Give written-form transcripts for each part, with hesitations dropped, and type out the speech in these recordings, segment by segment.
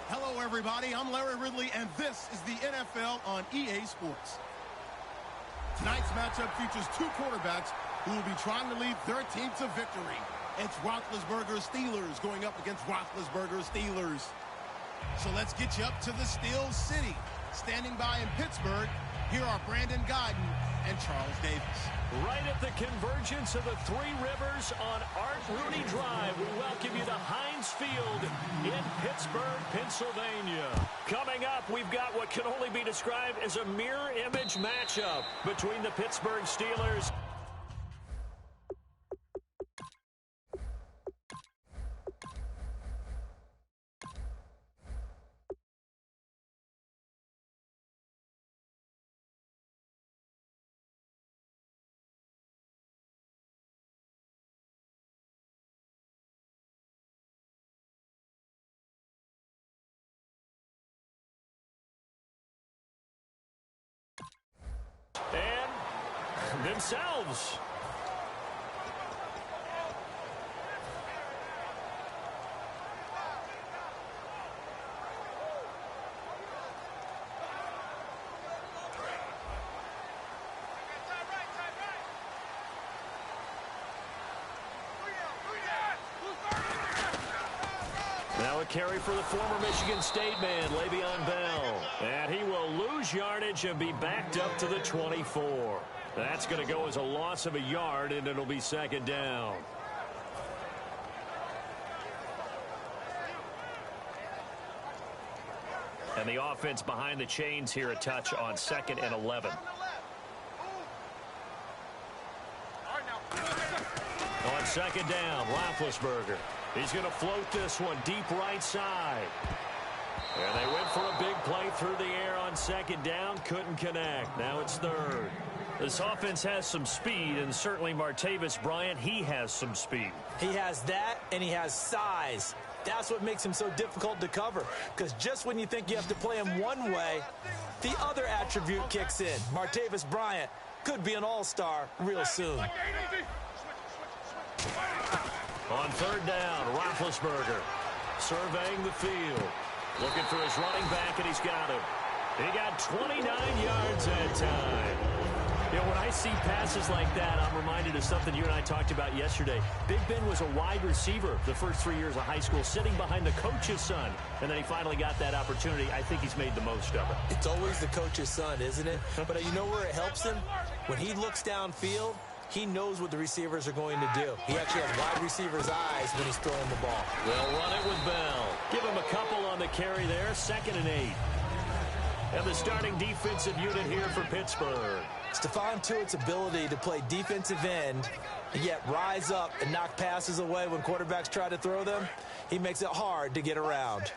Hello, everybody. I'm Larry Ridley, and this is the NFL on EA Sports. Tonight's matchup features two quarterbacks who will be trying to lead their team to victory. It's Roethlisberger's Steelers going up against Roethlisberger's Steelers. So let's get you up to the Steel City. Standing by in Pittsburgh, here are Brandon Guyton and Charles Davis. Right at the convergence of the Three Rivers on Art Rooney Drive, we welcome you to Heinz Field in Pittsburgh, Pennsylvania. Coming up, we've got what can only be described as a mirror image matchup between the Pittsburgh Steelers and themselves. Now a carry for the former Michigan State man, Le'Veon Bell. And he will lose yardage and be backed up to the 24. That's going to go as a loss of a yard, and it'll be second down. And the offense behind the chains here a touch on 2nd and 11. On 2nd down, Roethlisberger. He's going to float this one deep right side. And they went for a big play through the air on 2nd down. Couldn't connect. Now it's 3rd. This offense has some speed, and certainly Martavis Bryant, he has some speed. He has that, and he has size. That's what makes him so difficult to cover. Because just when you think you have to play him one way, the other attribute kicks in. Martavis Bryant could be an all-star real soon. On 3rd down, Roethlisberger surveying the field. Looking for his running back, and he's got him. He got 29 yards that time. You know, when I see passes like that, I'm reminded of something you and I talked about yesterday. Big Ben was a wide receiver the first 3 years of high school, sitting behind the coach's son. And then he finally got that opportunity. I think he's made the most of it. It's always the coach's son, isn't it? But you know where it helps him? When he looks downfield, he knows what the receivers are going to do. He actually has wide receivers' eyes when he's throwing the ball. They'll run it with Bell. Give him a couple on the carry there. 2nd and 8. And the starting defensive unit here for Pittsburgh. Stephon Tuitt's ability to play defensive end and yet rise up and knock passes away when quarterbacks try to throw them, he makes it hard to get around.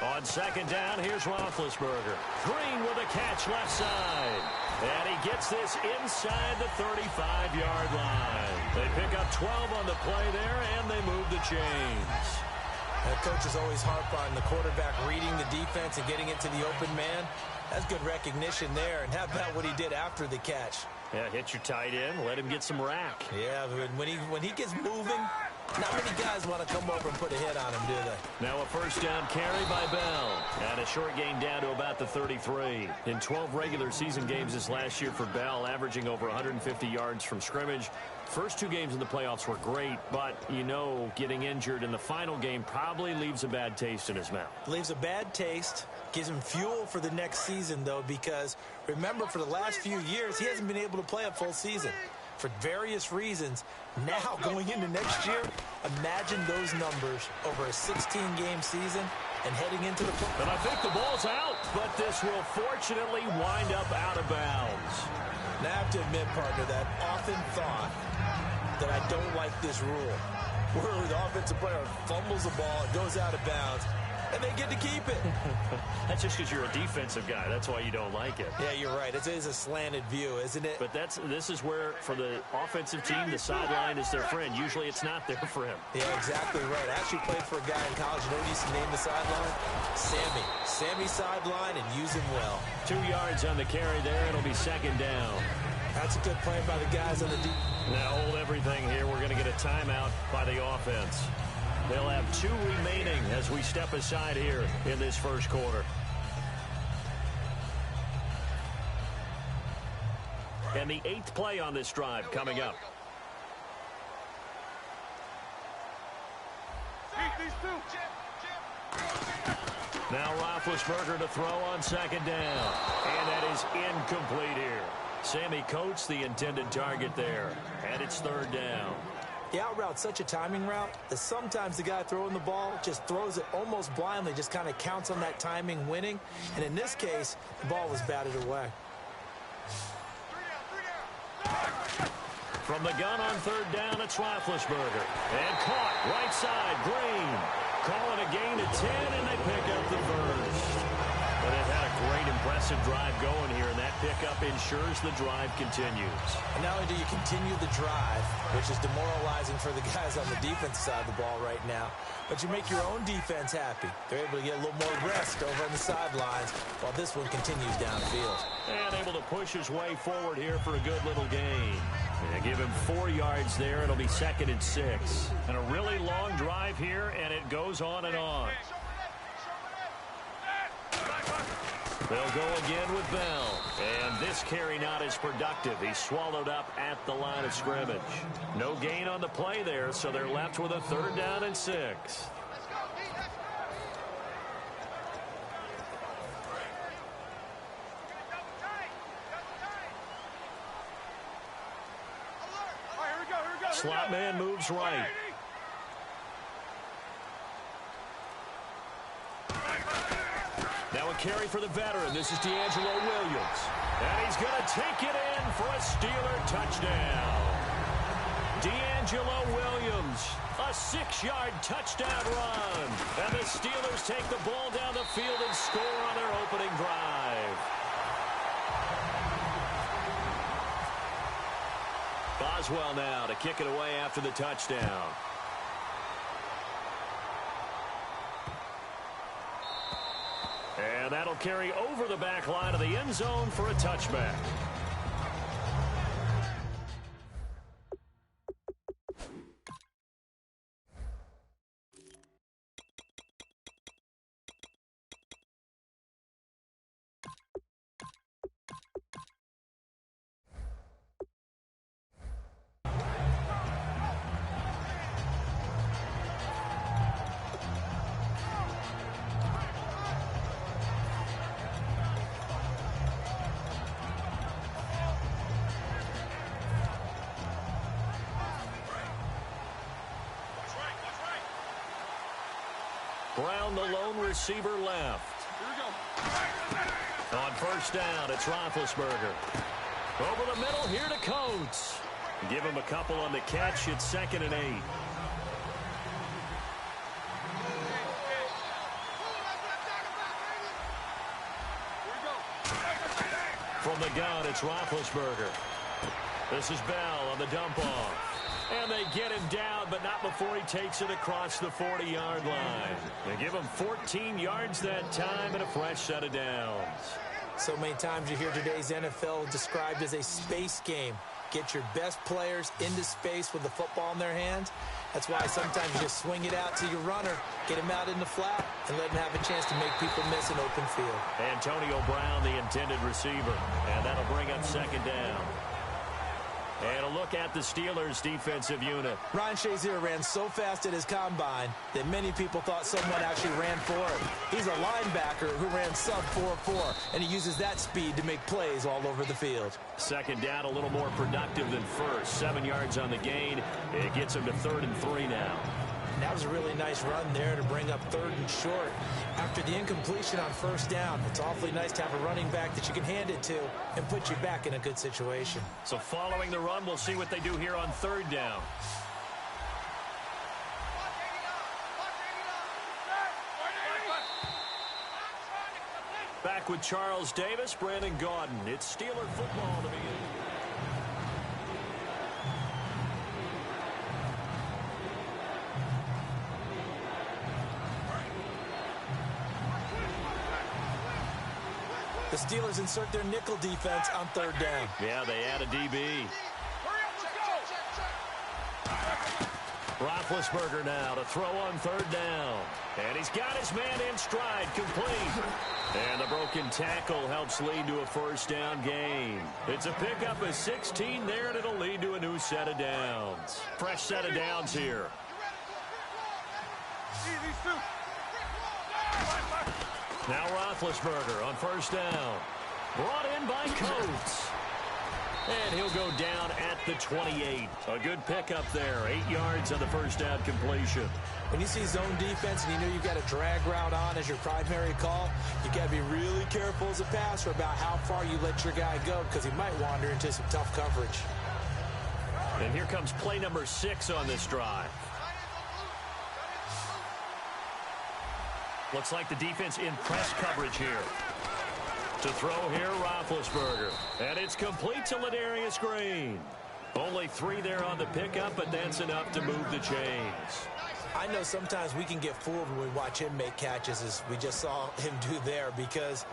On 2nd down, here's Roethlisberger. Green with a catch left side. And he gets this inside the 35-yard line. They pick up 12 on the play there, and they move the chains. That coach is always harp on the quarterback reading the defense and getting it to the open man. That's good recognition there. And how about what he did after the catch? Yeah, hit your tight end, let him get some rack. Yeah, when he gets moving, not many guys want to come over and put a hit on him, do they? Now a 1st down carry by Bell. And a short gain down to about the 33. In 12 regular season games this last year for Bell, averaging over 150 yards from scrimmage. First 2 games in the playoffs were great, but, you know, getting injured in the final game probably leaves a bad taste in his mouth. Leaves a bad taste. Gives him fuel for the next season, though, because, remember, for the last few years, he hasn't been able to play a full season for various reasons. Now, going into next year, imagine those numbers over a 16-game season and heading into the playoffs. And I think the ball's out, but this will fortunately wind up out of bounds. Now, I have to admit, partner, that I often thought that I don't like this rule, where the offensive player fumbles the ball, it goes out of bounds, and they get to keep it. That's just because you're a defensive guy. That's why you don't like it. Yeah, you're right. It is a slanted view, isn't it? But this is where, for the offensive team, the sideline is their friend. Usually it's not there for him. Yeah, exactly right. I actually played for a guy in college. You know what he used to name the sideline? Sammy. Sammy sideline, and use him well. 2 yards on the carry there. It'll be 2nd down. That's a good play by the guys on the deep. Now hold everything here. We're going to get a timeout by the offense. They'll have 2 remaining as we step aside here in this first quarter. And the 8th play on this drive coming up. Now Roethlisberger to throw on second down. And that is incomplete here. Sammy Coates, the intended target there. And it's 3rd down. The out route's such a timing route that sometimes the guy throwing the ball just throws it almost blindly, just kind of counts on that timing winning. And in this case, the ball was batted away. From the gun on 3rd down, it's Roethlisberger. And caught right side, Green. Call it a gain of 10, and they pick up the first. But they've had a great, impressive drive going here, and that pickup ensures the drive continues. And not only do you continue the drive, which is demoralizing for the guys on the defense side of the ball right now, but you make your own defense happy. They're able to get a little more rest over on the sidelines while this one continues downfield. And able to push his way forward here for a good little gain. And give him 4 yards there. It'll be 2nd and 6. And a really long drive here, and it goes on and on. They'll go again with Bell. And this carry not as productive. He's swallowed up at the line of scrimmage. No gain on the play there, so they're left with a 3rd down and 6. Slot man moves right. Now a carry for the veteran. This is D'Angelo Williams. And he's going to take it in for a Steeler touchdown. D'Angelo Williams, a 6-yard touchdown run. And the Steelers take the ball down the field and score on their opening drive. Boswell now to kick it away after the touchdown. And that'll carry over the back line of the end zone for a touchback. Brown, the lone receiver, left. On 1st down, it's Roethlisberger. Over the middle, here to Coates. Give him a couple on the catch. It's 2nd and 8. From the gun, it's Roethlisberger. This is Bell on the dump-off. And they get him down, but not before he takes it across the 40-yard line. They give him 14 yards that time and a fresh set of downs. So many times you hear today's NFL described as a space game. Get your best players into space with the football in their hands. That's why sometimes you just swing it out to your runner, get him out in the flat, and let him have a chance to make people miss an open field. Antonio Brown, the intended receiver, and that'll bring up 2nd down. And a look at the Steelers' defensive unit. Ryan Shazier ran so fast at his combine that many people thought someone actually ran for him. He's a linebacker who ran sub 4.4, and he uses that speed to make plays all over the field. 2nd down, a little more productive than 1st. 7 yards on the gain. It gets him to 3rd and 3 now. And that was a really nice run there to bring up 3rd and short. After the incompletion on 1st down, it's awfully nice to have a running back that you can hand it to and put you back in a good situation. So following the run, we'll see what they do here on 3rd down. Back with Charles Davis, Brandon Gaudin. It's Steeler football to begin. The Steelers insert their nickel defense on third down. Yeah, they add a DB. Roethlisberger now to throw on third down. And he's got his man in stride, complete. And the broken tackle helps lead to a first down gain. It's a pickup of 16 there, and it'll lead to a new set of downs. Fresh set of downs here. Now Roethlisberger on first down. Brought in by Coates. And he'll go down at the 28. A good pickup there. 8 yards on the first down completion. When you see zone defense and you know you've got a drag route on as your primary call, you got to be really careful as a passer about how far you let your guy go because he might wander into some tough coverage. And here comes play number 6 on this drive. Looks like the defense in press coverage here. To throw here, Roethlisberger. And it's complete to Ladarius Green. Only 3 there on the pickup, but that's enough to move the chains. I know sometimes we can get fooled when we watch him make catches, as we just saw him do there, because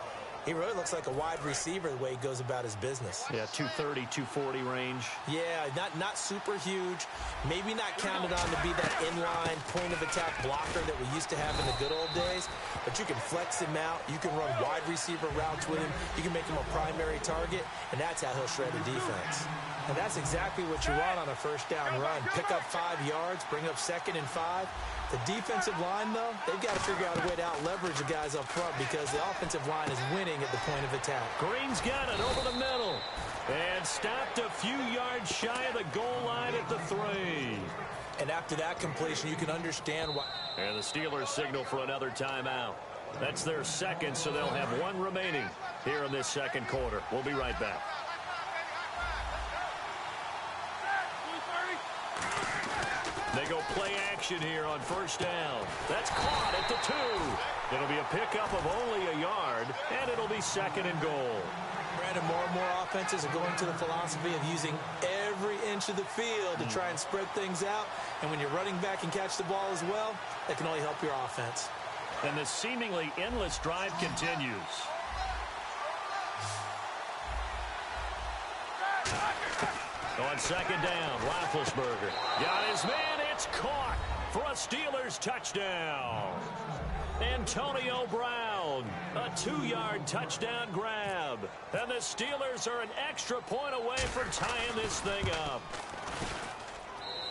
he really looks like a wide receiver the way he goes about his business. Yeah, 230, 240 range. Yeah, not super huge. Maybe not counted on to be that inline point-of-attack blocker that we used to have in the good old days. But you can flex him out. You can run wide receiver routes with him. You can make him a primary target, and that's how he'll shred a defense. And that's exactly what you want on a first down run. Pick up 5 yards, bring up 2nd and 5. The defensive line, though, they've got to figure out a way to out-leverage the guys up front because the offensive line is winning at the point of attack. Green's got it over the middle. And stopped a few yards shy of the goal line at the 3. And after that completion, you can understand why. And the Steelers signal for another timeout. That's their second, so they'll have 1 remaining here in this second quarter. We'll be right back. They go play action here on first down. That's caught at the 2. It'll be a pickup of only a yard, and it'll be 2nd and goal. Brandon, more and more offenses are going to the philosophy of using every inch of the field to try and spread things out. And when you're running back and catch the ball as well, that can only help your offense. And the seemingly endless drive continues. On second down, Roethlisberger got his man. It's caught for a Steelers touchdown. Antonio Brown, a 2-yard touchdown grab. And the Steelers are an extra point away from tying this thing up.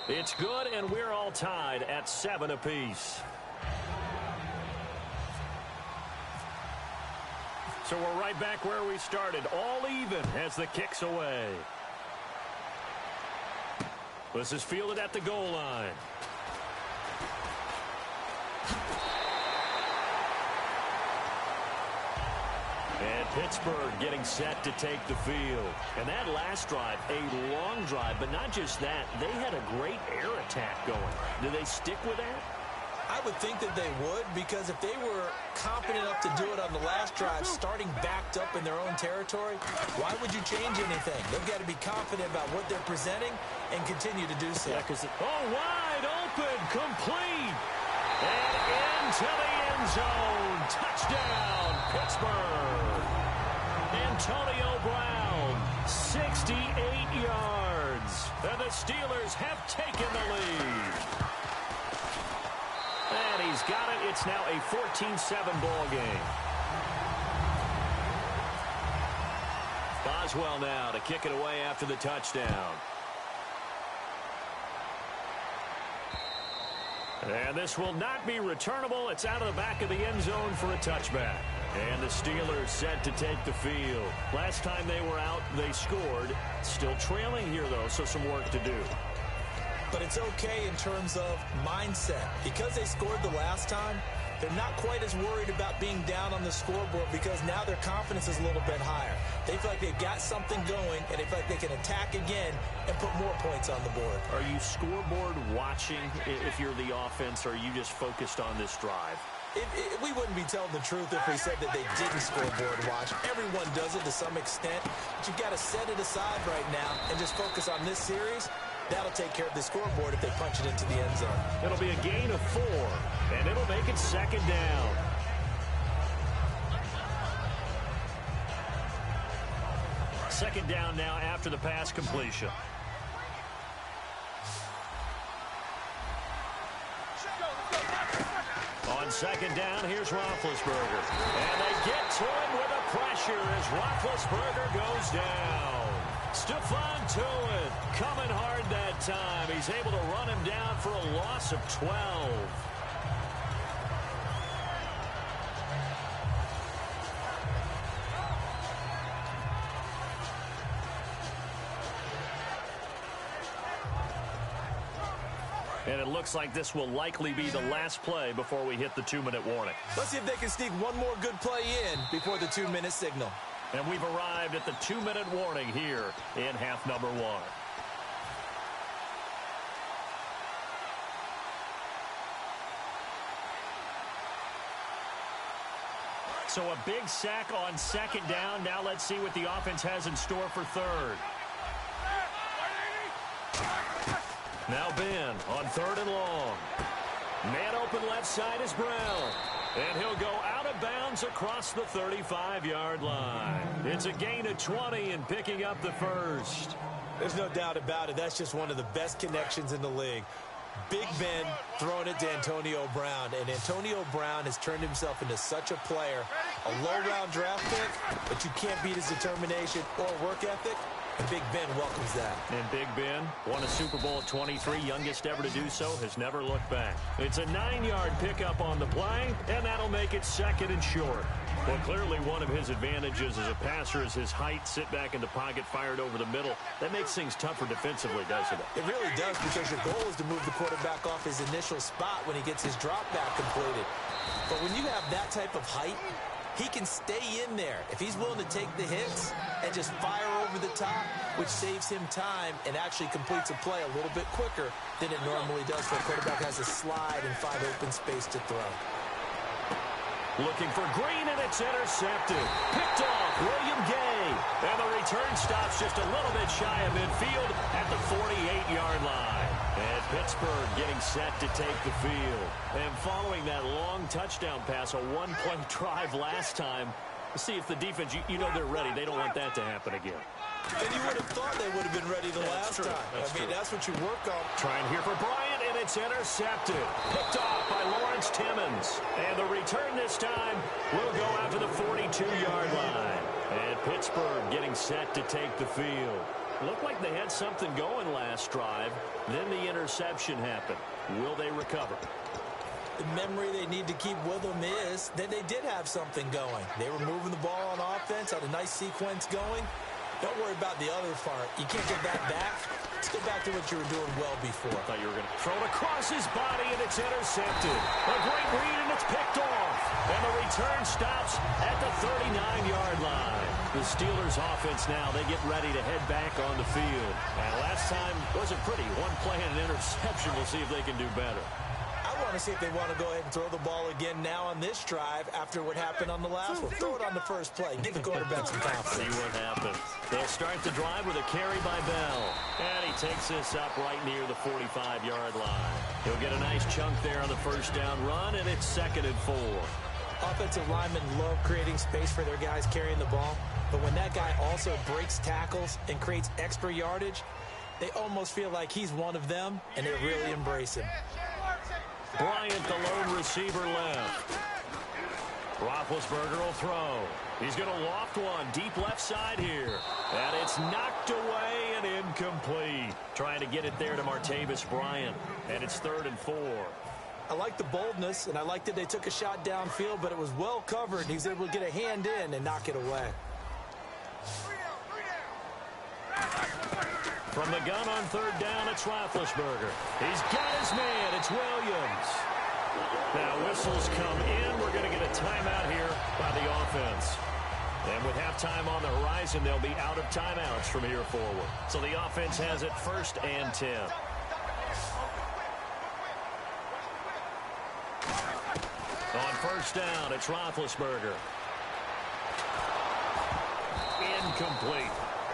It's good, and we're all tied at 7 apiece. So we're right back where we started, all even as the kick's away. This is fielded at the goal line. And Pittsburgh getting set to take the field. And that last drive, a long drive, but not just that. They had a great air attack going. Do they stick with that? I would think that they would, because if they were confident enough to do it on the last drive, starting backed up in their own territory, why would you change anything? They've got to be confident about what they're presenting and continue to do so. Yeah, wide open, complete, and into the end zone. Touchdown, Pittsburgh. Antonio Brown, 68 yards, and the Steelers have taken the lead. And he's got it. It's now a 14-7 ball game. Boswell now to kick it away after the touchdown. And this will not be returnable. It's out of the back of the end zone for a touchback. And the Steelers set to take the field. Last time they were out, they scored. Still trailing here, though, so some work to do. But it's okay in terms of mindset. Because they scored the last time, they're not quite as worried about being down on the scoreboard because now their confidence is a little bit higher. They feel like they've got something going, and they feel like they can attack again and put more points on the board. Are you scoreboard watching if you're the offense, or are you just focused on this drive? We wouldn't be telling the truth if we said that they didn't scoreboard watch. Everyone does it to some extent, but you've got to set it aside right now and just focus on this series. That'll take care of the scoreboard if they punch it into the end zone. It'll be a gain of 4, and it'll make it second down. second down now after the pass completion. On second down, here's Roethlisberger. And they get to him with a pressure as Roethlisberger goes down. Stephon Tuitt coming hard that time. He's able to run him down for a loss of 12. And it looks like this will likely be the last play before we hit the 2-minute warning. Let's see if they can sneak one more good play in before the 2-minute signal. And we've arrived at the 2-minute warning here in half number 1. So a big sack on second down. Now let's see what the offense has in store for third. Now Ben on third and long. Man open left side is Brown. And he'll go out of bounds across the 35-yard line. It's a gain of 20 and picking up the first. There's no doubt about it. That's just one of the best connections in the league. Big Ben throwing it to Antonio Brown. And Antonio Brown has turned himself into such a player. A low-round draft pick, but you can't beat his determination or work ethic. And Big Ben welcomes that. And Big Ben won a Super Bowl at 23, youngest ever to do so, has never looked back. It's a 9-yard pickup on the play, and that'll make it second and short. Well, clearly one of his advantages as a passer is his height, sit back in the pocket, fired over the middle. That makes things tougher defensively, doesn't it? It really does, because your goal is to move the quarterback off his initial spot when he gets his drop back completed. But when you have that type of height, he can stay in there if he's willing to take the hits and just fire over the top, which saves him time and actually completes a play a little bit quicker than it normally does for a quarterback has a slide and 5 open space to throw. Looking for Green, and it's intercepted. Picked off William Gay. And the return stops just a little bit shy of midfield at the 48-yard line. And Pittsburgh getting set to take the field. And following that long touchdown pass, a one-play drive last time, see if the defense, you know they're ready. They don't want that to happen again. And you would have thought they would have been ready the last time. That's what you work on. Trying here for Bryant, and it's intercepted. Picked off by Lawrence Timmons. And the return this time will go out to the 42-yard line. And Pittsburgh getting set to take the field. Looked like they had something going last drive. Then the interception happened. Will they recover? The memory they need to keep with them is that they did have something going. They were moving the ball on offense, had a nice sequence going. Don't worry about the other part. You can't get that back. Let's go back to what you were doing well before. I thought you were going to throw it across his body, and it's intercepted. A great read, and it's picked off. And the return stops at the 39-yard line. The Steelers offense now, they get ready to head back on the field. And last time wasn't pretty. One play and an interception. We'll see if they can do better. I want to see if they want to go ahead and throw the ball again now on this drive after what happened on the last one. Throw it on the first play. Give the quarterback some confidence. See what happens. They'll start the drive with a carry by Bell. And he takes this up right near the 45-yard line. He'll get a nice chunk there on the first down run, and it's 2nd and 4. Offensive linemen love creating space for their guys carrying the ball. But when that guy also breaks tackles and creates extra yardage, they almost feel like he's one of them, and they really embrace him. Bryant, the lone receiver left. Roethlisberger will throw. He's going to loft one deep left side here. And it's knocked away and incomplete. Trying to get it there to Martavis Bryant. And it's 3rd and 4. I like the boldness, and I like that they took a shot downfield, but it was well covered. He was able to get a hand in and knock it away. From the gun on 3rd down, it's Roethlisberger. He's got his man. It's Williams. Now whistles come in. We're going to get a timeout here by the offense. And with halftime on the horizon, they'll be out of timeouts from here forward. So the offense has it 1st and 10. On 1st down, it's Roethlisberger. Incomplete.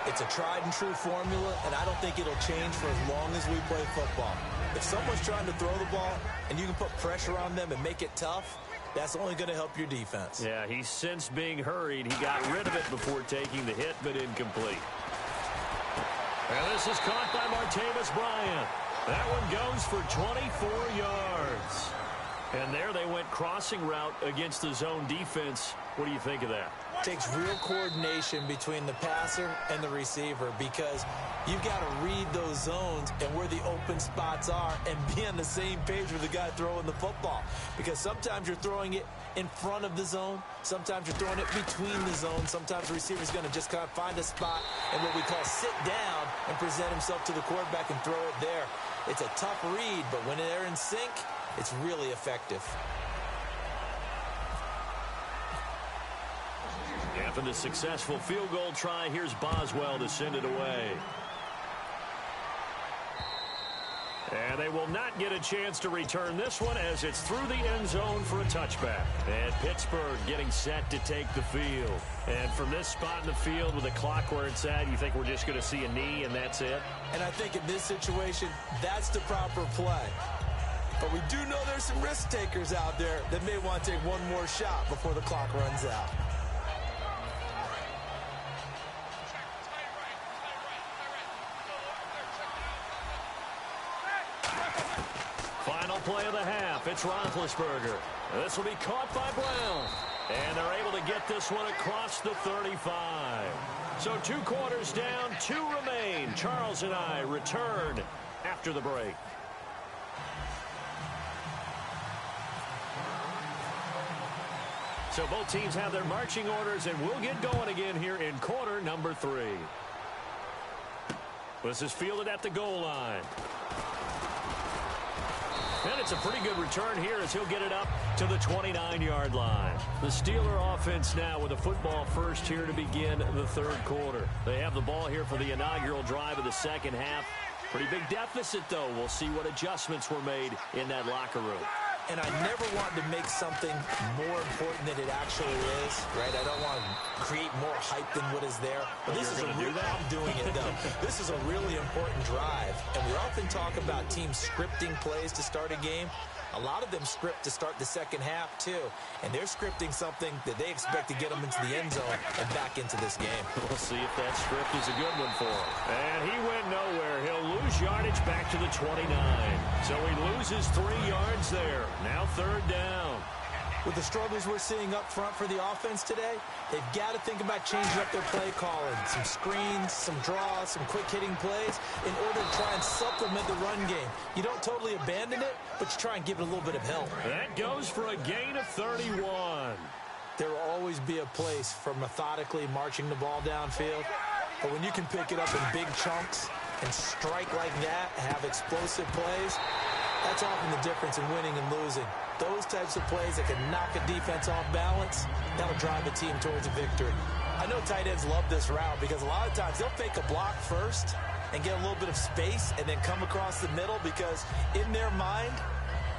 It's a tried-and-true formula, and I don't think it'll change for as long as we play football. If someone's trying to throw the ball and you can put pressure on them and make it tough, That's only going to help your defense. Yeah, he's since being hurried. He got rid of it before taking the hit, but incomplete. And this is caught by Martavis Bryant. That one goes for 24 yards. And there they went crossing route against the zone defense. What do you think of that? Takes real coordination between the passer and the receiver, because you've got to read those zones and where the open spots are and be on the same page with the guy throwing the football. Because sometimes you're throwing it in front of the zone. Sometimes you're throwing it between the zones. Sometimes the receiver's going to just kind of find a spot and what we call sit down and present himself to the quarterback and throw it there. It's a tough read, but when they're in sync, it's really effective. After the successful field goal try, here's Boswell to send it away. And they will not get a chance to return this one as it's through the end zone for a touchback. And Pittsburgh getting set to take the field. And from this spot in the field with the clock where it's at, you think we're just going to see a knee and that's it? And I think in this situation, that's the proper play. But we do know there's some risk takers out there that may want to take one more shot before the clock runs out. Final play of the half. It's Roethlisberger. This will be caught by Brown. And they're able to get this one across the 35. So 2 quarters down, 2 remain. Charles and I return after the break. So both teams have their marching orders, and we'll get going again here in quarter number 3. This is fielded at the goal line. And it's a pretty good return here as he'll get it up to the 29-yard line. The Steeler offense now with a football first here to begin the third quarter. They have the ball here for the inaugural drive of the second half. Pretty big deficit, though. We'll see what adjustments were made in that locker room. And I never want to make something more important than it actually is, right? I don't want to create more hype than what is there. But this is a real, I'm doing it, though. This is a really important drive. And we often talk about teams scripting plays to start a game. A lot of them script to start the second half, too. And they're scripting something that they expect to get them into the end zone and back into this game. We'll see if that script is a good one for him. And he went nowhere. He'll lose yardage back to the 29. So he loses 3 yards there. Now third down. With the struggles we're seeing up front for the offense today, they've got to think about changing up their play calling. Some screens, some draws, some quick-hitting plays in order to try and supplement the run game. You don't totally abandon it, but you try and give it a little bit of help. That goes for a gain of 31. There will always be a place for methodically marching the ball downfield, but when you can pick it up in big chunks and strike like that, have explosive plays, that's often the difference in winning and losing. Those types of plays that can knock a defense off balance, that'll drive a team towards a victory. I know tight ends love this route because a lot of times they'll fake a block first and get a little bit of space and then come across the middle because in their mind,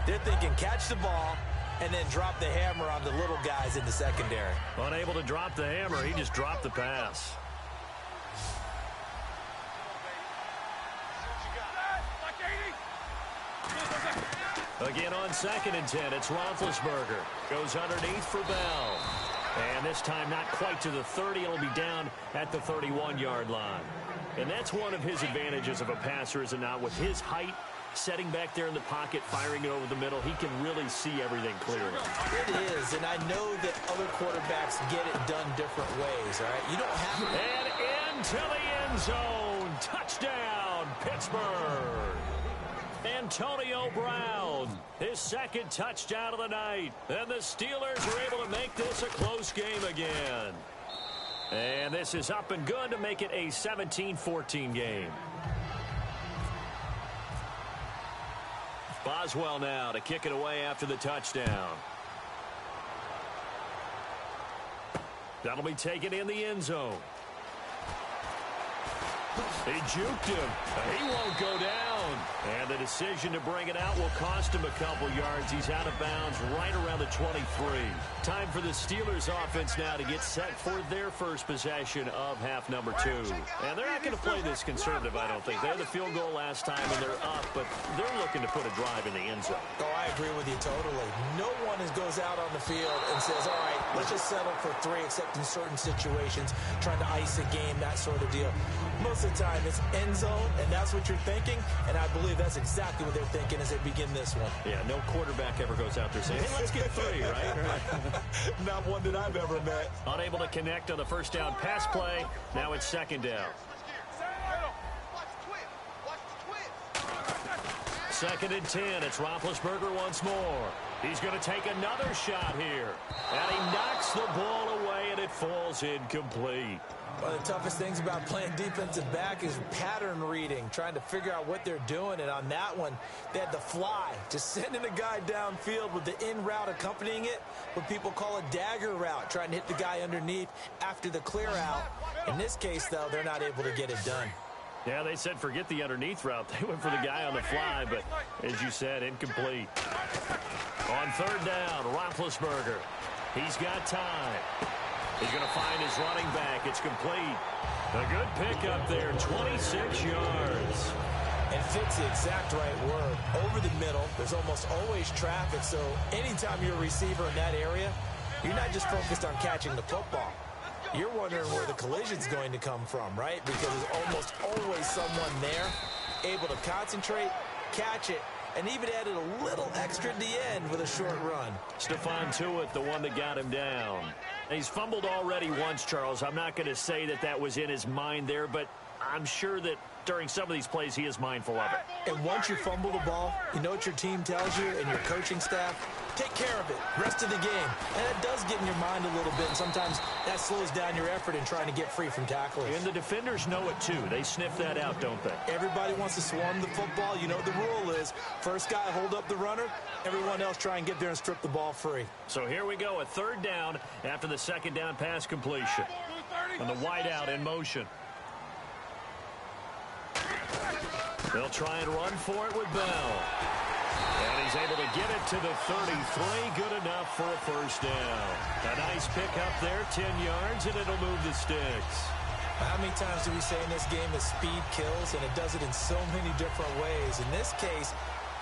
they're thinking catch the ball and then drop the hammer on the little guys in the secondary. Unable to drop the hammer, he just dropped the pass. Again on 2nd and 10, it's Roethlisberger. Goes underneath for Bell. And this time not quite to the 30. It'll be down at the 31-yard line. And that's one of his advantages of a passer, is it not? With his height, setting back there in the pocket, firing it over the middle, he can really see everything clearly. It is, and I know that other quarterbacks get it done different ways, all right? You don't have to. And into the end zone. Touchdown, Pittsburgh. Antonio Brown, his 2nd touchdown of the night. And the Steelers are able to make this a close game again. And this is up and good to make it a 17-14 game. Boswell now to kick it away after the touchdown. That'll be taken in the end zone. He juked him. He won't go down. And the decision to bring it out will cost him a couple yards. He's out of bounds right around the 23. Time for the Steelers offense now to get set for their first possession of half number 2. And they're not going to play this conservative, I don't think. They had the field goal last time, and they're up, but they're looking to put a drive in the end zone. Oh, I agree with you totally. No one goes out on the field and says, all right, let's just settle for 3, except in certain situations, trying to ice a game, that sort of deal. Most of the time, it's end zone, and that's what you're thinking, and I believe that's exactly what they're thinking as they begin this one. Yeah, no quarterback ever goes out there saying, hey, let's get 3, right? Not one that I've ever met. Unable to connect on the first down pass play. Now it's second down. Second and 10. It's Roethlisberger once more. He's going to take another shot here. And he knocks the ball away, and it falls incomplete. One of the toughest things about playing defensive back is pattern reading, trying to figure out what they're doing. And on that one, they had the fly, just sending a guy downfield with the in route accompanying it, what people call a dagger route, trying to hit the guy underneath after the clear out. In this case, though, they're not able to get it done. Yeah, they said forget the underneath route. They went for the guy on the fly, but as you said, incomplete. On third down, Roethlisberger. He's got time. He's going to find his running back. It's complete. A good pickup there, 26 yards. And fits the exact right word. Over the middle, there's almost always traffic, so anytime you're a receiver in that area, you're not just focused on catching the football. You're wondering where the collision's going to come from, right? Because there's almost always someone there able to concentrate, catch it, and even added a little extra at the end with a short run. Stephon Tuitt, the one that got him down. He's fumbled already once, Charles. I'm not going to say that that was in his mind there, but I'm sure that during some of these plays he is mindful of it. And once you fumble the ball, you know what your team tells you and your coaching staff? Take care of it, rest of the game. And it does get in your mind a little bit, and sometimes that slows down your effort in trying to get free from tacklers. And the defenders know it too. They sniff that out, don't they? Everybody wants to swarm the football. You know what the rule is. First guy hold up the runner, everyone else try and get there and strip the ball free. So here we go, a third down after the second down pass completion. And the wideout in motion. They'll try and run for it with Bell. And he's able to get it to the 33. Good enough for a first down. A nice pickup there, 10 yards, and it'll move the sticks. How many times do we say in this game that speed kills, and it does it in so many different ways? In this case,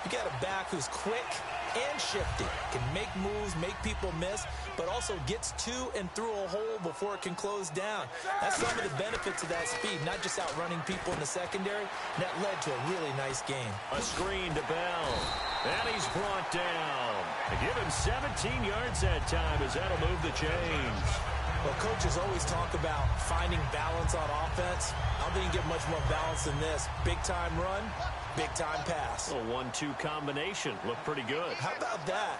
you got a back who's quick and shifty, can make moves, make people miss, but also gets to and through a hole before it can close down. That's some of the benefits of that speed, not just outrunning people in the secondary. And that led to a really nice game. A screen to Bell, and he's brought down. They give him 17 yards that time as that'll move the chains. Well, coaches always talk about finding balance on offense. I don't think you get much more balance than this. Big-time run, big-time pass. A 1-2 combination. Looked pretty good. How about that?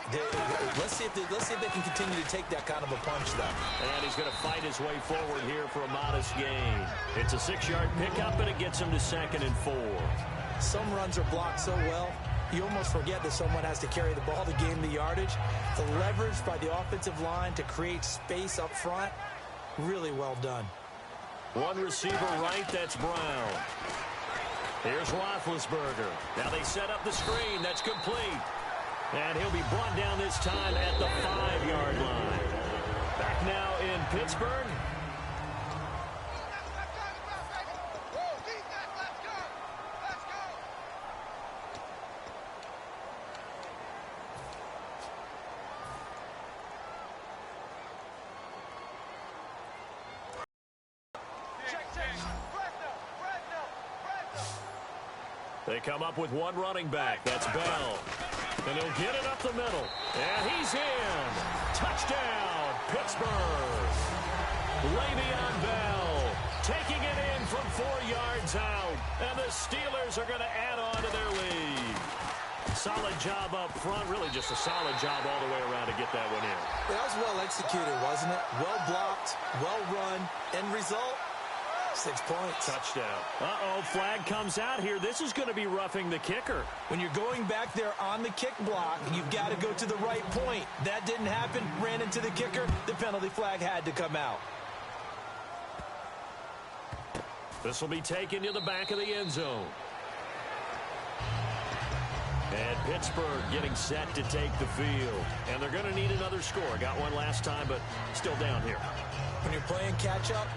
Let's see if they can continue to take that kind of a punch, though. And he's going to fight his way forward here for a modest gain. It's a 6-yard pickup, and it gets him to 2nd and 4. Some runs are blocked so well, you almost forget that someone has to carry the ball to gain the yardage. The leverage by the offensive line to create space up front, really well done. One receiver right, that's Brown. Here's Roethlisberger. Now they set up the screen. That's complete. And he'll be brought down this time at the 5-yard line. Back now in Pittsburgh. They come up with one running back. That's Bell. And he'll get it up the middle. And he's in. Touchdown, Pittsburgh. Le'Veon Bell taking it in from 4 yards out. And the Steelers are going to add on to their lead. Solid job up front. Really just a solid job all the way around to get that one in. That was well executed, wasn't it? Well blocked, well run. End result? 6 points. Touchdown. Flag comes out here. This is going to be roughing the kicker. When you're going back there on the kick block, you've got to go to the right point. That didn't happen. Ran into the kicker. The penalty flag had to come out. This will be taken to the back of the end zone. And Pittsburgh getting set to take the field. And they're going to need another score. Got one last time, but still down here. When you're playing catch-up,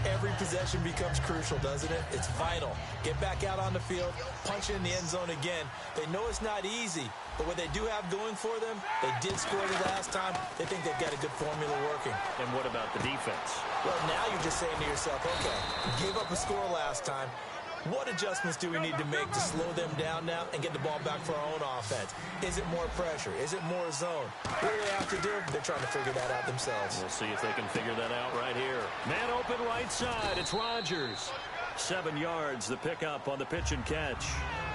every possession becomes crucial, doesn't it? It's vital. Get back out on the field, punch it in the end zone again. They know it's not easy, but what they do have going for them, they did score the last time. They think they've got a good formula working. And what about the defense? Well, now you're just saying to yourself, okay, gave up a score last time. What adjustments do we need to make to slow them down now and get the ball back for our own offense? Is it more pressure? Is it more zone? What do they have to do? They're trying to figure that out themselves. We'll see if they can figure that out right here. Man open right side. It's Rodgers. 7 yards, the pickup on the pitch and catch.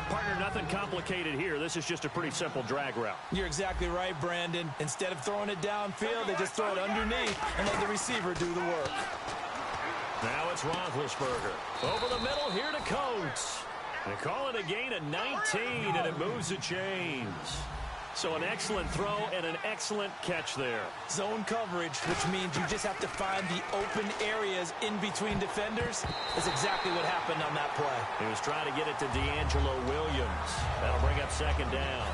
Partner, nothing complicated here. This is just a pretty simple drag route. You're exactly right, Brandon. Instead of throwing it downfield, they just throw it underneath and let the receiver do the work. Now it's Roethlisberger. Over the middle here to Coates. They call it a gain of 19, and it moves the chains. So an excellent throw and an excellent catch there. Zone coverage, which means you just have to find the open areas in between defenders. That's exactly what happened on that play. He was trying to get it to D'Angelo Williams. That'll bring up second down.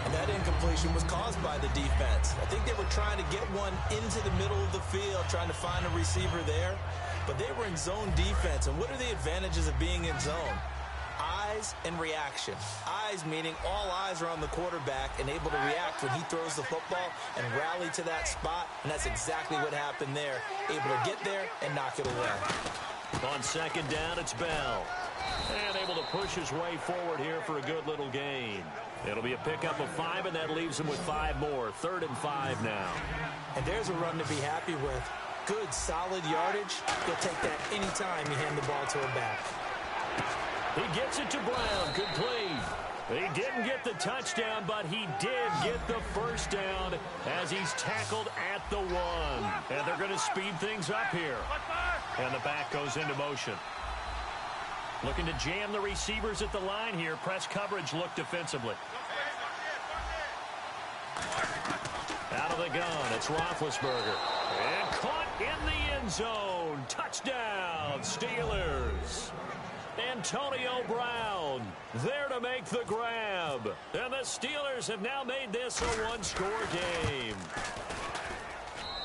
And that incompletion was caused by the defense. I think they were trying to get one into the middle of the field, trying to find a receiver there. But they were in zone defense. And what are the advantages of being in zone? Eyes and reaction. Eyes meaning all eyes are on the quarterback and able to react when he throws the football and rally to that spot. And that's exactly what happened there. Able to get there and knock it away. On second down, it's Bell. And able to push his way forward here for a good little gain. It'll be a pickup of 5, and that leaves him with 5 more. 3rd and 5 now. And there's a run to be happy with. Good, solid yardage. He'll take that anytime you hand the ball to a back. He gets it to Brown. Complete. He didn't get the touchdown, but he did get the first down as he's tackled at the 1. And they're going to speed things up here. And the back goes into motion. Looking to jam the receivers at the line here. Press coverage look defensively. Out of the gun, it's Roethlisberger. And caught in the end zone. Touchdown, Steelers. Antonio Brown there to make the grab. And the Steelers have now made this a one-score game.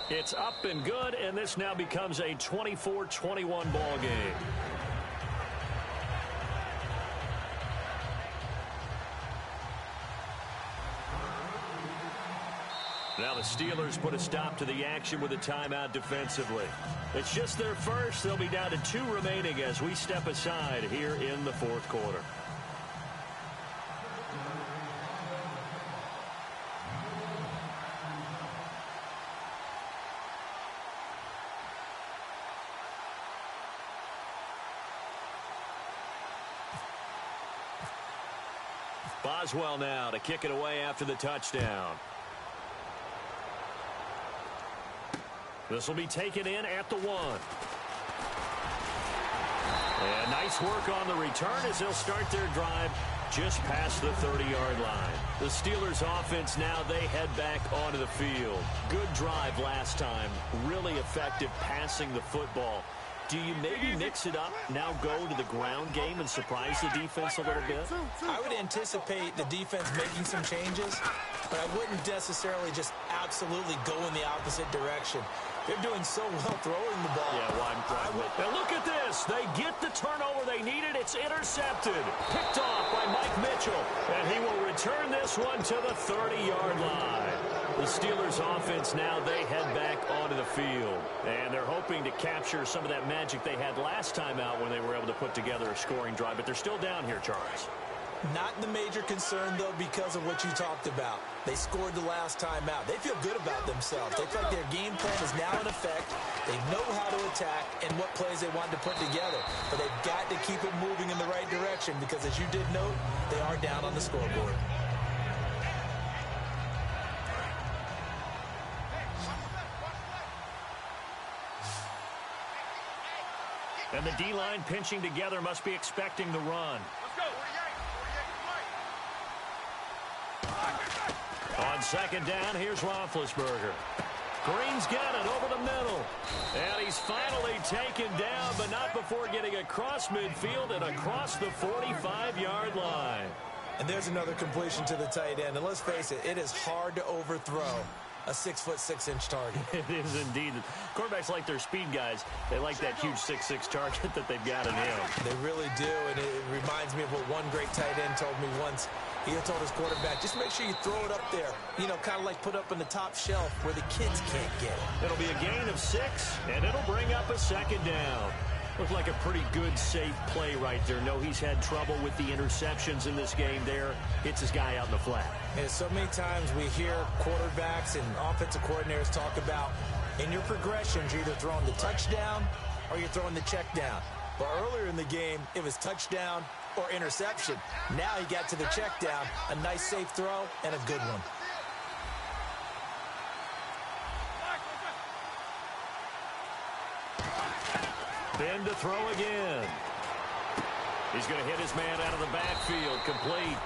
It's up and good, and this now becomes a 24-21 ball game. Now the Steelers put a stop to the action with a timeout defensively. It's just their first. They'll be down to 2 remaining as we step aside here in the 4th quarter. Boswell now to kick it away after the touchdown. This will be taken in at the 1. And nice work on the return as they'll start their drive just past the 30-yard line. The Steelers offense now, they head back onto the field. Good drive last time. Really effective passing the football. Do you maybe mix it up, now go to the ground game and surprise the defense a little bit? I would anticipate the defense making some changes, but I wouldn't necessarily just absolutely go in the opposite direction. They're doing so well throwing the ball. Yeah, well, and look at this. They get the turnover they needed. It's intercepted. Picked off by Mike Mitchell. And he will return this one to the 30-yard line. The Steelers offense now, they head back onto the field. And they're hoping to capture some of that magic they had last time out when they were able to put together a scoring drive. But they're still down here, Charles. Not the major concern, though, because of what you talked about. They scored the last time out. They feel good about themselves. They feel like their game plan is now in effect. They know how to attack and what plays they want to put together. But they've got to keep it moving in the right direction because, as you did note, they are down on the scoreboard. And the D-line pinching together must be expecting the run. On second down, here's Roethlisberger. Green's got it over the middle. And he's finally taken down, but not before getting across midfield and across the 45-yard line. And there's another completion to the tight end. And let's face it, it is hard to overthrow a 6'6" target. It is indeed. Quarterbacks like their speed guys. They like that huge 6'6" target that they've got in him. They really do, and it reminds me of what one great tight end told me once. He told his quarterback, just make sure you throw it up there. You know, kind of like put up on the top shelf where the kids can't get it. It'll be a gain of 6, and it'll bring up a second down. Looked like a pretty good, safe play right there. No, he's had trouble with the interceptions in this game there. Hits his guy out in the flat. And so many times we hear quarterbacks and offensive coordinators talk about in your progressions, you're either throwing the touchdown or you're throwing the check down. But earlier in the game, it was touchdown or interception. Now he got to the check down, a nice safe throw, and a good one. Ben to throw again. He's going to hit his man out of the backfield, complete.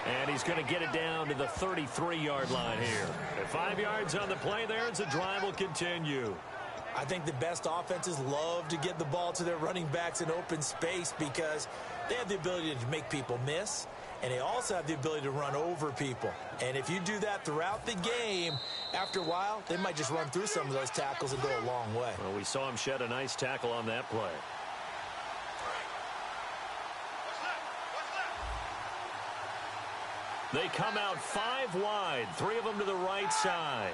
And he's going to get it down to the 33-yard line here. At 5 yards on the play there, as the drive will continue. I think the best offenses love to get the ball to their running backs in open space because they have the ability to make people miss, and they also have the ability to run over people. And if you do that throughout the game, after a while, they might just run through some of those tackles and go a long way. Well, we saw him shed a nice tackle on that play. They come out 5 wide, 3 of them to the right side.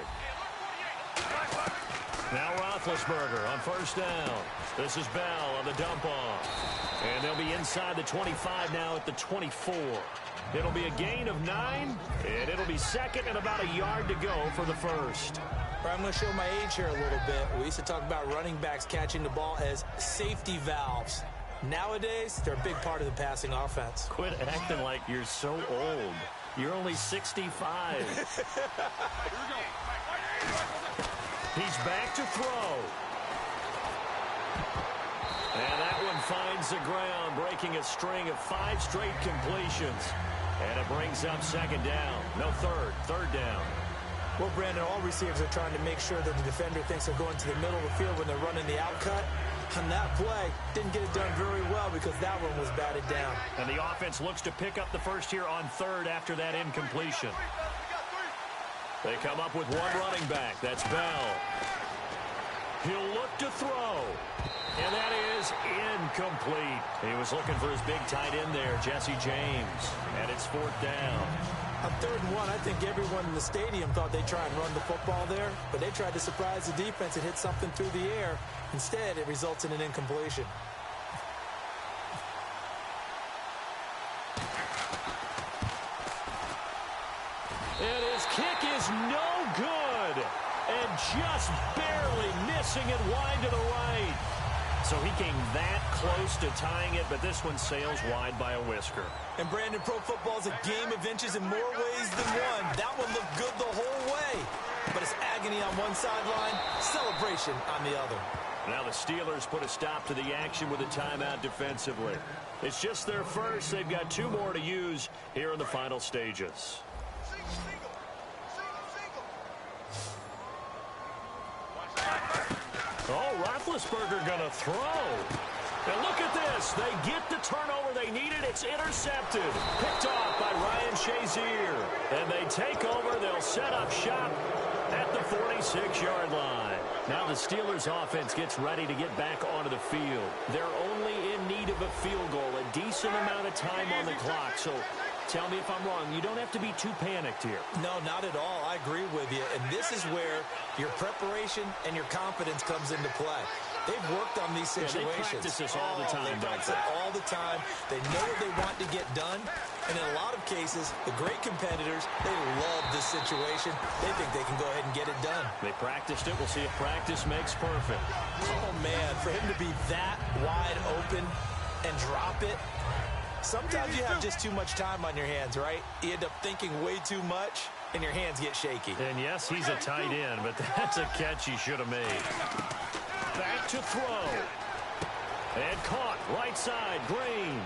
Now Roethlisberger on first down. This is Bell on the dump off. And they'll be inside the 25 now at the 24. It'll be a gain of 9, and it'll be second and about a yard to go for the first. I'm going to show my age here a little bit. We used to talk about running backs catching the ball as safety valves. Nowadays, they're a big part of the passing offense. Quit acting like you're so old. You're only 65. He's back to throw. And that one finds the ground, breaking a string of 5 straight completions. And it brings up second down. No, third down. Well, Brandon, all receivers are trying to make sure that the defender thinks they're going to the middle of the field when they're running the outcut. On that play, didn't get it done very well because that one was batted down. And the offense looks to pick up the first here on third after that incompletion. They come up with one running back. That's Bell. He'll look to throw. And that is incomplete. He was looking for his big tight end there, Jesse James. And it's 4th down. On 3rd and 1, I think everyone in the stadium thought they'd try and run the football there, but they tried to surprise the defense and hit something through the air. Instead, it results in an incompletion. And his kick is no good. And just barely missing it wide to the right. So he came that close to tying it, but this one sails wide by a whisker. And Brandon, pro football is a game of inches in more ways than one. That one looked good the whole way. But it's agony on one sideline, celebration on the other. Now the Steelers put a stop to the action with a timeout defensively. It's just their first. They've got 2 more to use here in the final stages. Oh, Roethlisberger going to throw. And look at this. They get the turnover they needed. It's intercepted. Picked off by Ryan Shazier. And they take over. They'll set up shop at the 46-yard line. Now the Steelers offense gets ready to get back onto the field. They're only in need of a field goal, a decent amount of time on the clock. So tell me if I'm wrong. You don't have to be too panicked here. No, not at all. I agree with you. And this is where your preparation and your confidence comes into play. They've worked on these situations. Yeah, they practice this all the time. They practice it all the time. They know what they want to get done. And in a lot of cases, the great competitors, they love this situation. They think they can go ahead and get it done. They practiced it. We'll see if practice makes perfect. Oh, man, for him to be that wide open and drop it. Sometimes you have just too much time on your hands, right? You end up thinking way too much, and your hands get shaky. And yes, he's a tight end, but that's a catch he should have made. Back to throw. And caught right side, Green.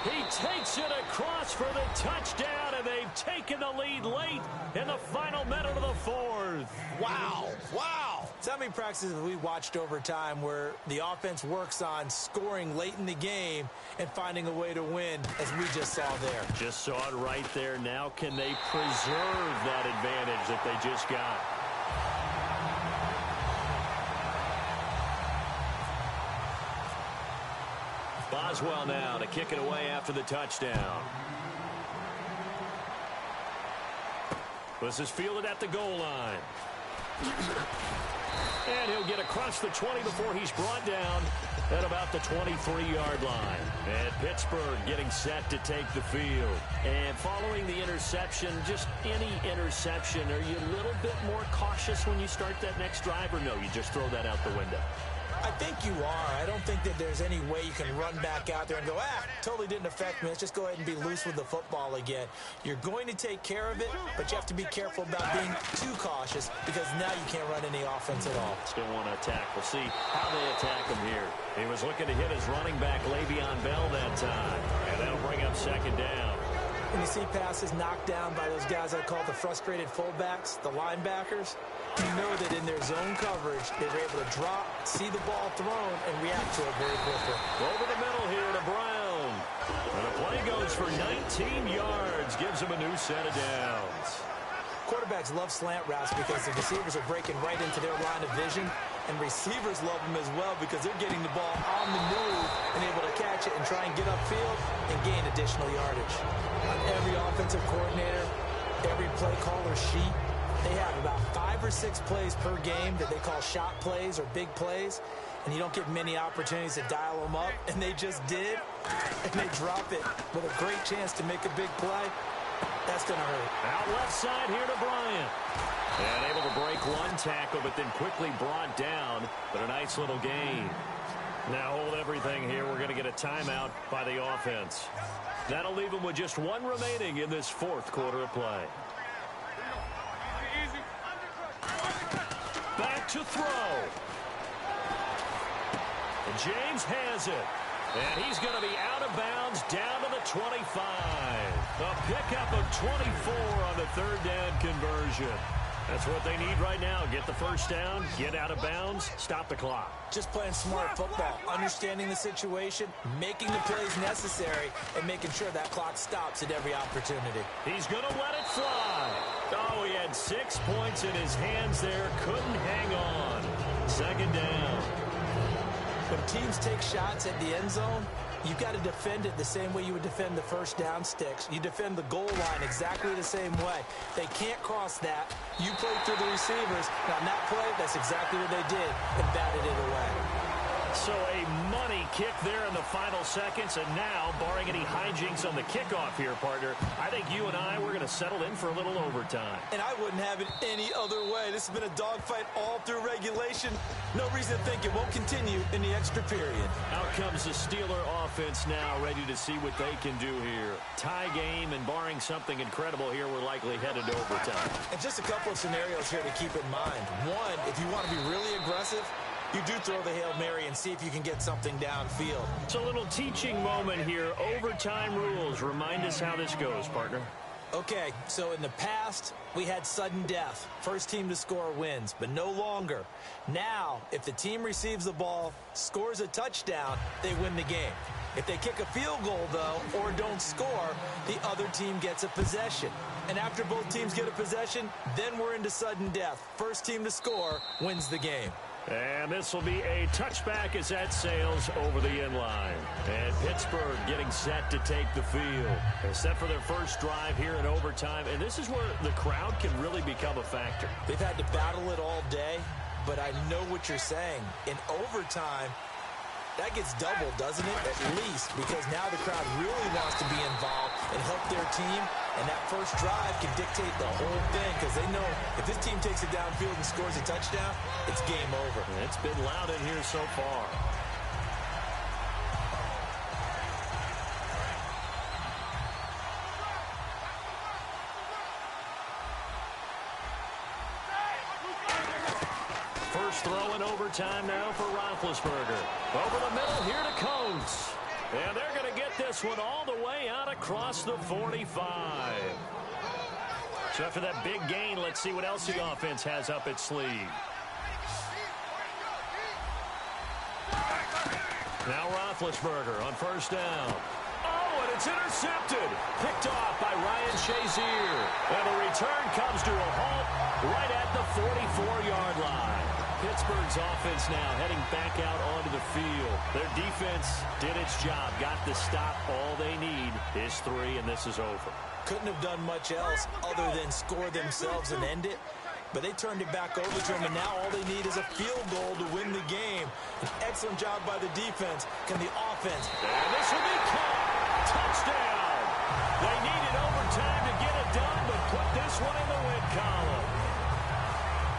He takes it across for the touchdown, and they've taken the lead late in the final minute of the fourth. Wow. Wow. So how many practices have we watched over time where the offense works on scoring late in the game and finding a way to win, as we just saw there? Just saw it right there. Now can they preserve that advantage that they just got? Boswell now to kick it away after the touchdown. This is fielded at the goal line. And he'll get across the 20 before he's brought down at about the 23-yard line. And Pittsburgh getting set to take the field. And following the interception, just any interception, are you a little bit more cautious when you start that next drive, or no, you just throw that out the window? I think you are. I don't think that there's any way you can run back out there and go, totally didn't affect me. Let's just go ahead and be loose with the football again. You're going to take care of it, but you have to be careful about being too cautious because now you can't run any offense at all. Still want to attack. We'll see how they attack him here. He was looking to hit his running back, Le'Veon Bell, that time. And that'll bring up second down. When you see passes knocked down by those guys I call the frustrated fullbacks, the linebackers, you know that in their zone coverage, they were able to drop, see the ball thrown, and react to it very quickly. Over the middle here to Brown. And the play goes for 19 yards, gives him a new set of downs. Quarterbacks love slant routes because the receivers are breaking right into their line of vision, and receivers love them as well because they're getting the ball on the move and able to catch it and try and get upfield and gain additional yardage. On every offensive coordinator, every play caller sheet, they have about 5 or 6 plays per game that they call shot plays or big plays, and you don't get many opportunities to dial them up, and they just did, and they drop it with a great chance to make a big play. That's going to hurt. Out left side here to Bryant. And able to break one tackle, but then quickly brought down, but a nice little gain. Now hold everything here. We're going to get a timeout by the offense. That'll leave them with just one remaining in this fourth quarter of play. Back to throw. And James has it. And he's going to be out of bounds down to the 25. A pickup of 24 on the third down conversion. That's what they need right now. Get the first down, get out of bounds, stop the clock. Just playing smart football, understanding the situation, making the plays necessary, and making sure that clock stops at every opportunity. He's going to let it fly. Oh, he had 6 points in his hands there. Couldn't hang on. Second down. When teams take shots at the end zone, you've got to defend it the same way you would defend the first down sticks. You defend the goal line exactly the same way. They can't cross that. You play through the receivers. Now, on that play, that's exactly what they did and batted it away. So a money kick there in the final seconds, and now, barring any hijinks on the kickoff here, partner, I think you and I, we're going to settle in for a little overtime. And I wouldn't have it any other way. This has been a dogfight all through regulation. No reason to think it won't continue in the extra period. Out comes the Steeler offense now, ready to see what they can do here. Tie game, and barring something incredible here, we're likely headed to overtime. And just a couple of scenarios here to keep in mind. One, if you want to be really aggressive, you do throw the Hail Mary and see if you can get something downfield. It's a little teaching moment here. Overtime rules. Remind us how this goes, partner. Okay, so in the past, we had sudden death. First team to score wins, but no longer. Now, if the team receives the ball, scores a touchdown, they win the game. If they kick a field goal, though, or don't score, the other team gets a possession. And after both teams get a possession, then we're into sudden death. First team to score wins the game. And this will be a touchback as that sails over the end line. And Pittsburgh getting set to take the field. They're set for their first drive here in overtime. And this is where the crowd can really become a factor. They've had to battle it all day, but I know what you're saying. In overtime, that gets doubled, doesn't it? At least, because now the crowd really wants to be involved and help their team. And that first drive can dictate the whole thing because they know if this team takes it downfield and scores a touchdown, it's game over. And it's been loud in here so far. First throw in overtime now for Roethlisberger. Over the middle here to Coates. And they're going to get this one all the way out across the 45. So after that big gain, let's see what else the offense has up its sleeve. Now Roethlisberger on first down. Oh, and it's intercepted. Picked off by Ryan Shazier. And the return comes to a halt right at the 44-yard line. Pittsburgh's offense now heading back out onto the field. Their defense did its job, got the stop. All they need is 3, and this is over. Couldn't have done much else other than score themselves and end it. But they turned it back over to him, and now all they need is a field goal to win the game. An excellent job by the defense. Can the offense? And this will be caught. Touchdown. They needed overtime to get it done, but put this one in the win column.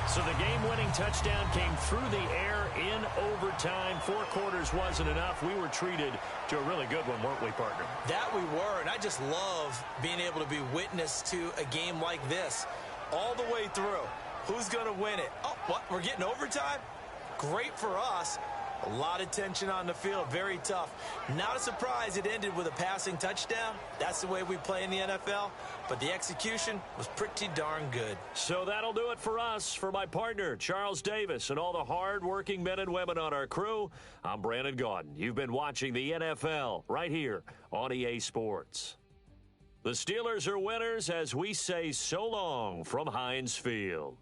So the game-winning touchdown came through the air in overtime. 4 quarters wasn't enough. We were treated to a really good one, weren't we, partner? That we were, and I just love being able to be witness to a game like this all the way through. Who's going to win it? Oh, what? We're getting overtime? Great for us. A lot of tension on the field. Very tough. Not a surprise it ended with a passing touchdown. That's the way we play in the NFL. But the execution was pretty darn good. So that'll do it for us. For my partner, Charles Davis, and all the hard-working men and women on our crew, I'm Brandon Gaudin. You've been watching the NFL right here on EA Sports. The Steelers are winners as we say so long from Heinz Field.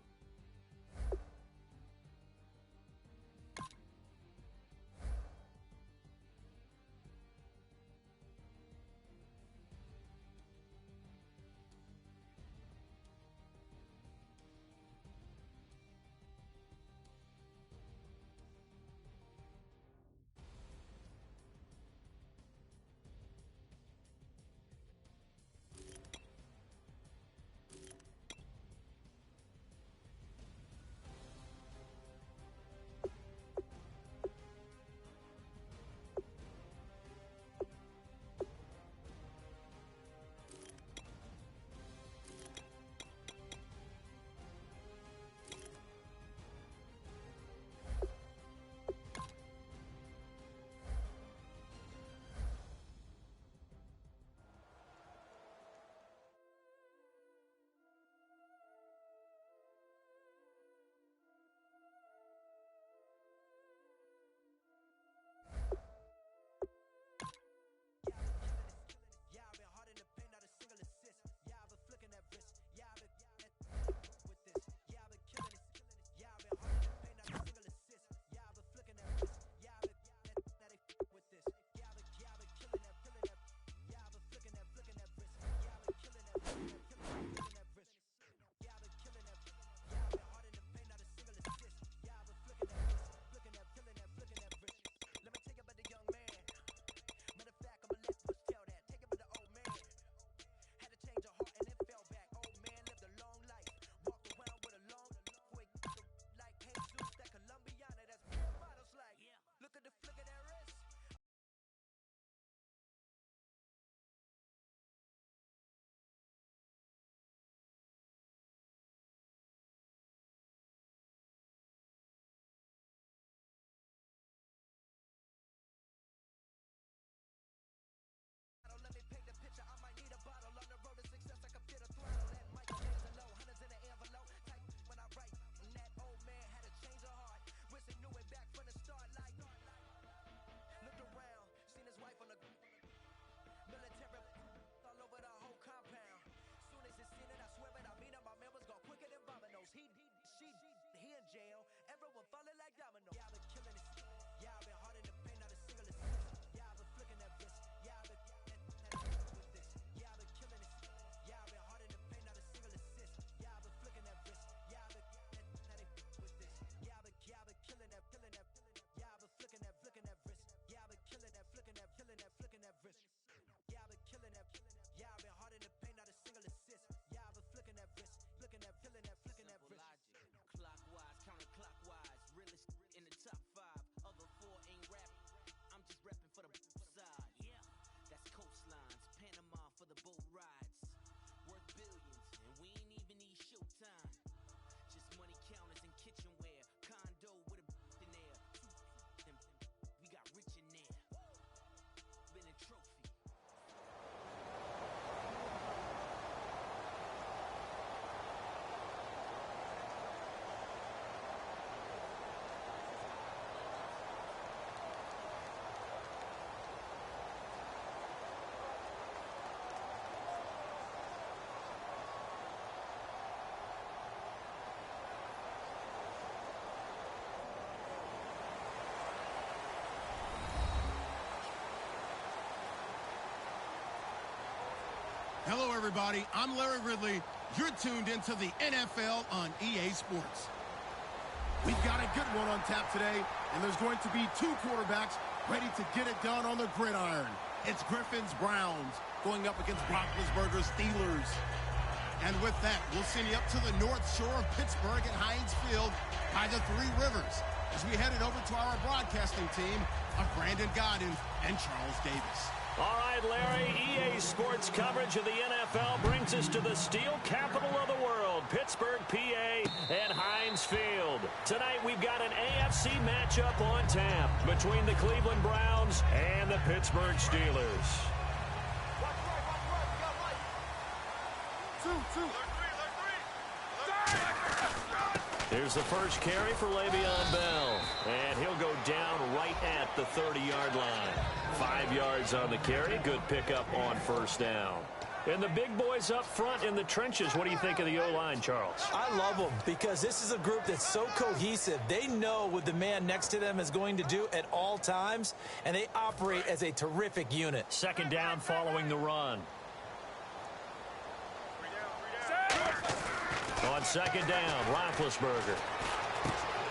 Clockwise, counterclockwise. everybody. I'm Larry Ridley. You're tuned into the NFL on EA Sports. We've got a good one on tap today, and there's going to be two quarterbacks ready to get it done on the gridiron. It's Griffins-Browns going up against Roethlisberger's Steelers. And with that, we'll send you up to the north shore of Pittsburgh at Heinz Field by the Three Rivers as we head it over to our broadcasting team of Brandon Godden and Charles Davis. All right, Larry, EA Sports coverage of the NFL brings us to the steel capital of the world, Pittsburgh, PA, and Heinz Field. Tonight, we've got an AFC matchup on tap between the Cleveland Browns and the Pittsburgh Steelers. Here's the first carry for Le'Veon Bell, and he'll go down right at the 30-yard line. 5 yards on the carry, good pickup on first down. And the big boys up front in the trenches, what do you think of the O-line, Charles? I love them because this is a group that's so cohesive. They know what the man next to them is going to do at all times, and they operate as a terrific unit. Second down following the run. On second down, Roethlisberger.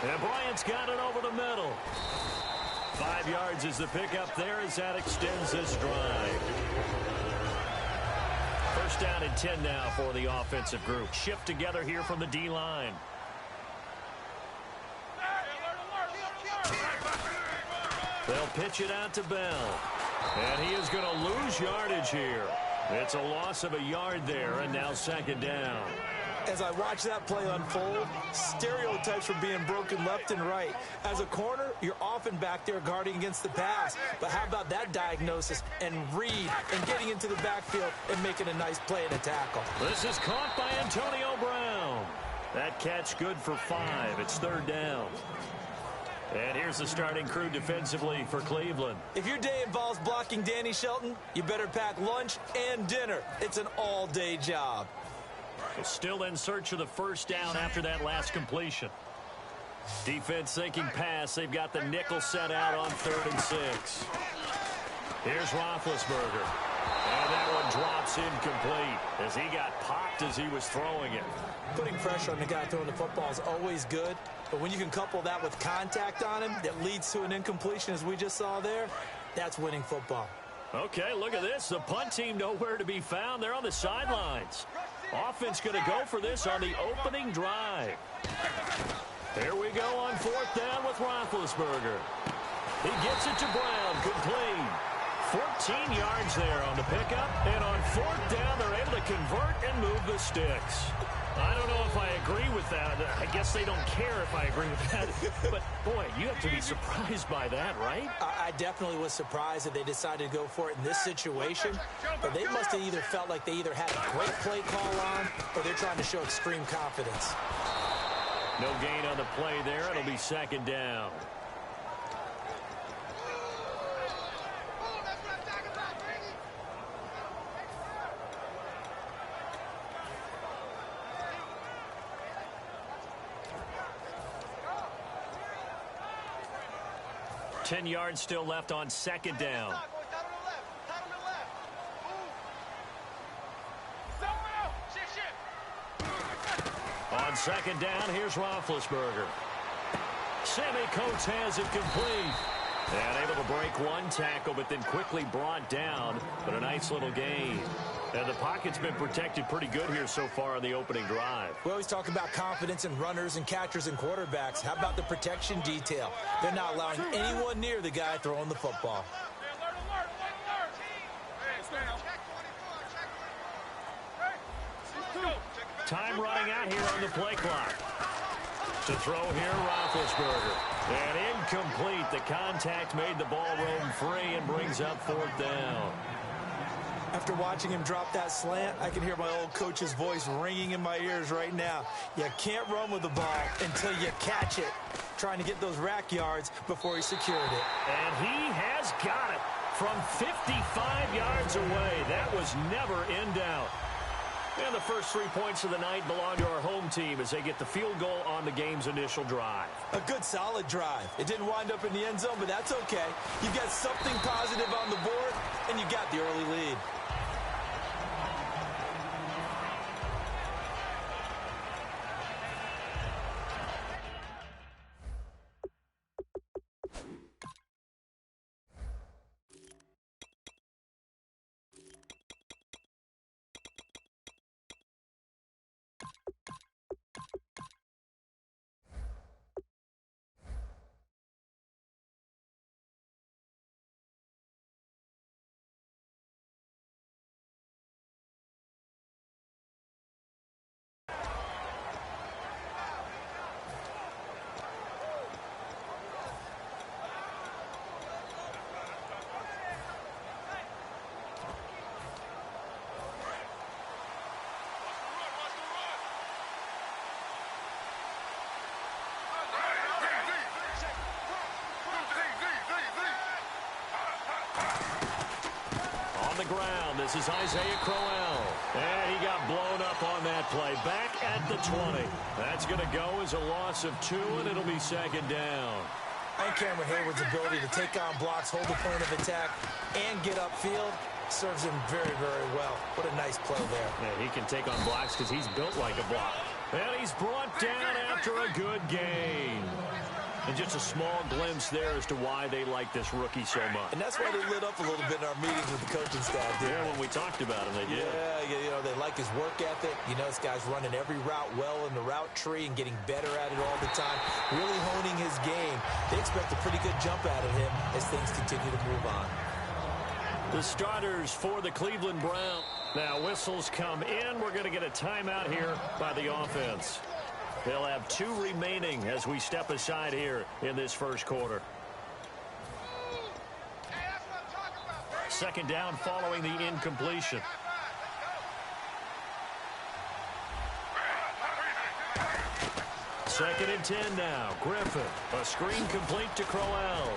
And Bryant's got it over the middle. 5 yards is the pickup there as that extends this drive. First down and 10 now for the offensive group. Shift together here from the D-line. They'll pitch it out to Bell. And he is going to lose yardage here. It's a loss of a yard there, and now second down. As I watch that play unfold, stereotypes are being broken left and right. As a corner, you're often back there guarding against the pass. But how about that diagnosis and read and getting into the backfield and making a nice play and a tackle? This is caught by Antonio Brown. That catch good for 5. It's third down. And here's the starting crew defensively for Cleveland. If your day involves blocking Danny Shelton, you better pack lunch and dinner. It's an all-day job. Still in search of the first down after that last completion. Defense thinking pass. They've got the nickel set out on 3rd and 6. Here's Roethlisberger. And that one drops incomplete as he got popped as he was throwing it. Putting pressure on the guy throwing the football is always good. But when you can couple that with contact on him that leads to an incompletion as we just saw there, that's winning football. Okay, look at this. The punt team nowhere to be found. They're on the sidelines. Offense going to go for this on the opening drive. Here we go on 4th down with Roethlisberger. He gets it to Brown, complete. 14 yards there on the pickup, and on 4th down, they're able to convert and move the sticks. I don't know if I agree with that. I guess they don't care if I agree with that. But, boy, you have to be surprised by that, right? I definitely was surprised that they decided to go for it in this situation. But they must have either felt like they either had a great play call on or they're trying to show extreme confidence. No gain on the play there. It'll be second down. Ten yards still left on second down. On second down, here's Roethlisberger. Sammy Coates has it complete. And able to break one tackle, but then quickly brought down. But a nice little gain. And the pocket's been protected pretty good here so far on the opening drive. We always talk about confidence in runners and catchers and quarterbacks. How about the protection detail? They're not allowing anyone near the guy throwing the football. Time running out here on the play clock. To throw here, Roethlisberger. And incomplete. The contact made the ball roam free and brings up 4th down. After watching him drop that slant, I can hear my old coach's voice ringing in my ears right now. You can't run with the ball until you catch it. Trying to get those rack yards before he secured it. And he has got it from 55 yards away. That was never in doubt. And the first 3 points of the night belong to our home team as they get the field goal on the game's initial drive. A good, solid drive. It didn't wind up in the end zone, but that's okay. You've got something positive on the board, and you got the early lead. ground. This is Isaiah Crowell. And he got blown up on that play. Back at the 20. That's going to go as a loss of 2, and it'll be second down. And Cameron Hayward's ability to take on blocks, hold the point of attack, and get upfield serves him very, very well. What a nice play there. Yeah, he can take on blocks because he's built like a block. And he's brought down after a good gain. And just a small glimpse there as to why they like this rookie so much. And that's why they lit up a little bit in our meetings with the coaching staff. Yeah, when we talked about him, they did. Yeah, you know, they like his work ethic. You know, this guy's running every route well in the route tree and getting better at it all the time, really honing his game. They expect a pretty good jump out of him as things continue to move on. The starters for the Cleveland Browns. Now whistles come in. We're going to get a timeout here by the offense. They'll have 2 remaining as we step aside here in this first quarter. Second down following the incompletion. Second and 10 now. Griffin. A screen complete to Crowell.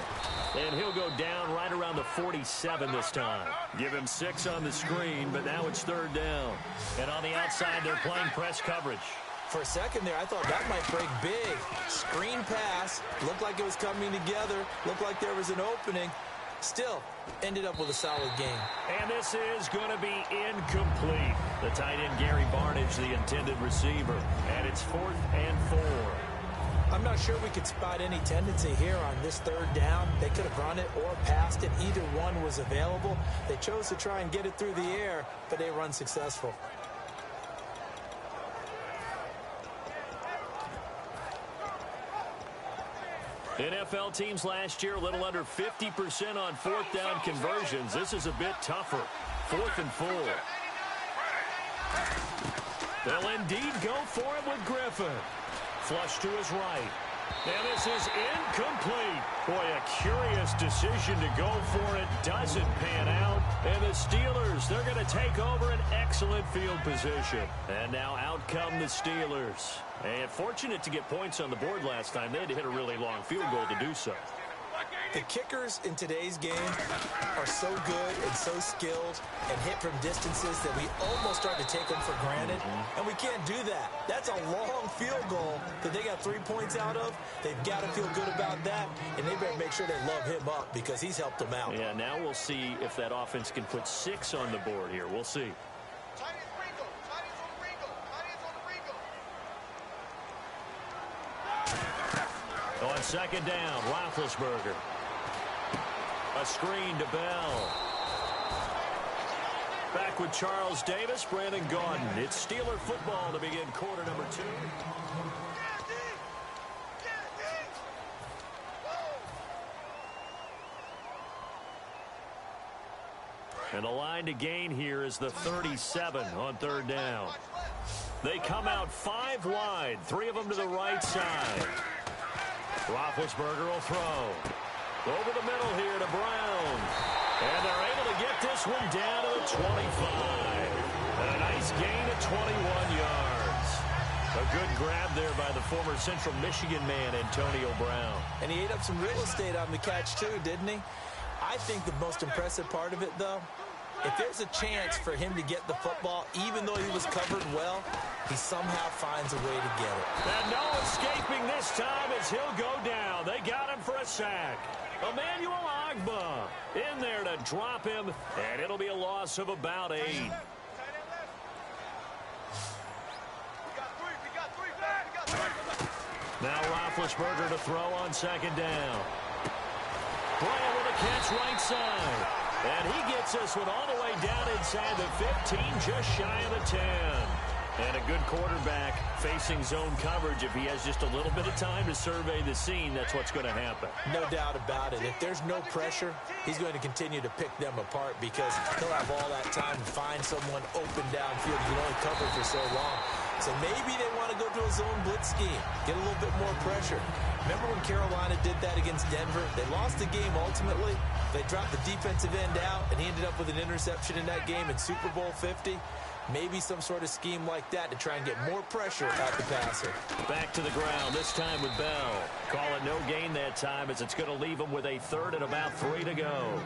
And he'll go down right around the 47 this time. Give him 6 on the screen, but now it's third down. And on the outside, they're playing press coverage. For a second there, I thought that might break big. Screen pass. Looked like it was coming together. Looked like there was an opening. Still, ended up with a solid game. And this is going to be incomplete. The tight end, Gary Barnidge, the intended receiver. And it's 4th and 4. I'm not sure we could spot any tendency here on this third down. They could have run it or passed it. Either one was available. They chose to try and get it through the air, but they were unsuccessful. NFL teams last year a little under 50% on 4th down conversions. This is a bit tougher. 4th and 4. They'll indeed go for it with Griffin. Flush to his right. And this is incomplete. Boy, a curious decision to go for it. Doesn't pan out. And the Steelers, they're going to take over an excellent field position. And now out come the Steelers. And fortunate to get points on the board last time. They had to hit a really long field goal to do so. The kickers in today's game are so good and so skilled and hit from distances that we almost start to take them for granted. And we can't do that. That's a long field goal that they got 3 points out of. They've got to feel good about that, and they better make sure they love him up because he's helped them out. Yeah, now we'll see if that offense can put 6 on the board here. We'll see. On second down, Roethlisberger. A screen to Bell. Back with Charles Davis, Brandon Gaudin. It's Steeler football to begin quarter number 2. And the line to gain here is the 37 on third down. They come out 5 wide, 3 of them to the right side. Roethlisberger will throw. Over the middle here to Brown. And they're able to get this one down to the 25. And a nice gain of 21 yards. A good grab there by the former Central Michigan man, Antonio Brown. And he ate up some real estate on the catch, too, didn't he? I think the most impressive part of it, though, if there's a chance for him to get the football, even though he was covered well, he somehow finds a way to get it. And no escaping this time as he'll go down. They got him for a sack. Emmanuel Ogbah in there to drop him, and it'll be a loss of about 8. Now Roethlisberger to throw on second down. Bryant with a catch right side. And he gets this one all the way down inside the 15, just shy of the 10. And a good quarterback facing zone coverage. If he has just a little bit of time to survey the scene, that's what's going to happen. No doubt about it. If there's no pressure, he's going to continue to pick them apart because he'll have all that time to find someone open downfield. You can only cover for so long. So maybe they want to go to a zone blitz scheme, get a little bit more pressure. Remember when Carolina did that against Denver? They lost the game ultimately. They dropped the defensive end out, and he ended up with an interception in that game in Super Bowl 50. Maybe some sort of scheme like that to try and get more pressure at the passer. Back to the ground, this time with Bell. Call it no gain that time as it's going to leave him with a third and about 3 to go.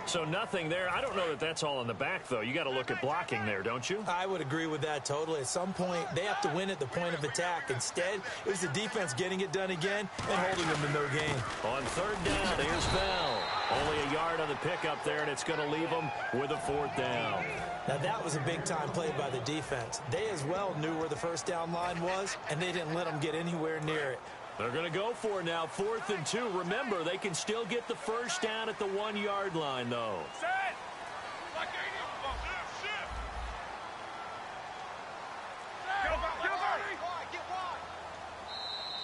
So nothing there. I don't know that that's all in the back, though. You got to look at blocking there, don't you? I would agree with that totally. At some point, they have to win at the point of attack. Instead, it was the defense getting it done again and holding them to no gain. On third down, here's Bell. Only a yard on the pickup there, and it's going to leave them with a fourth down. Now, that was a big-time play by the defense. They as well knew where the first down line was, and they didn't let them get anywhere near it. They're going to go for it now, 4th and 2. Remember, they can still get the first down at the 1-yard line, though.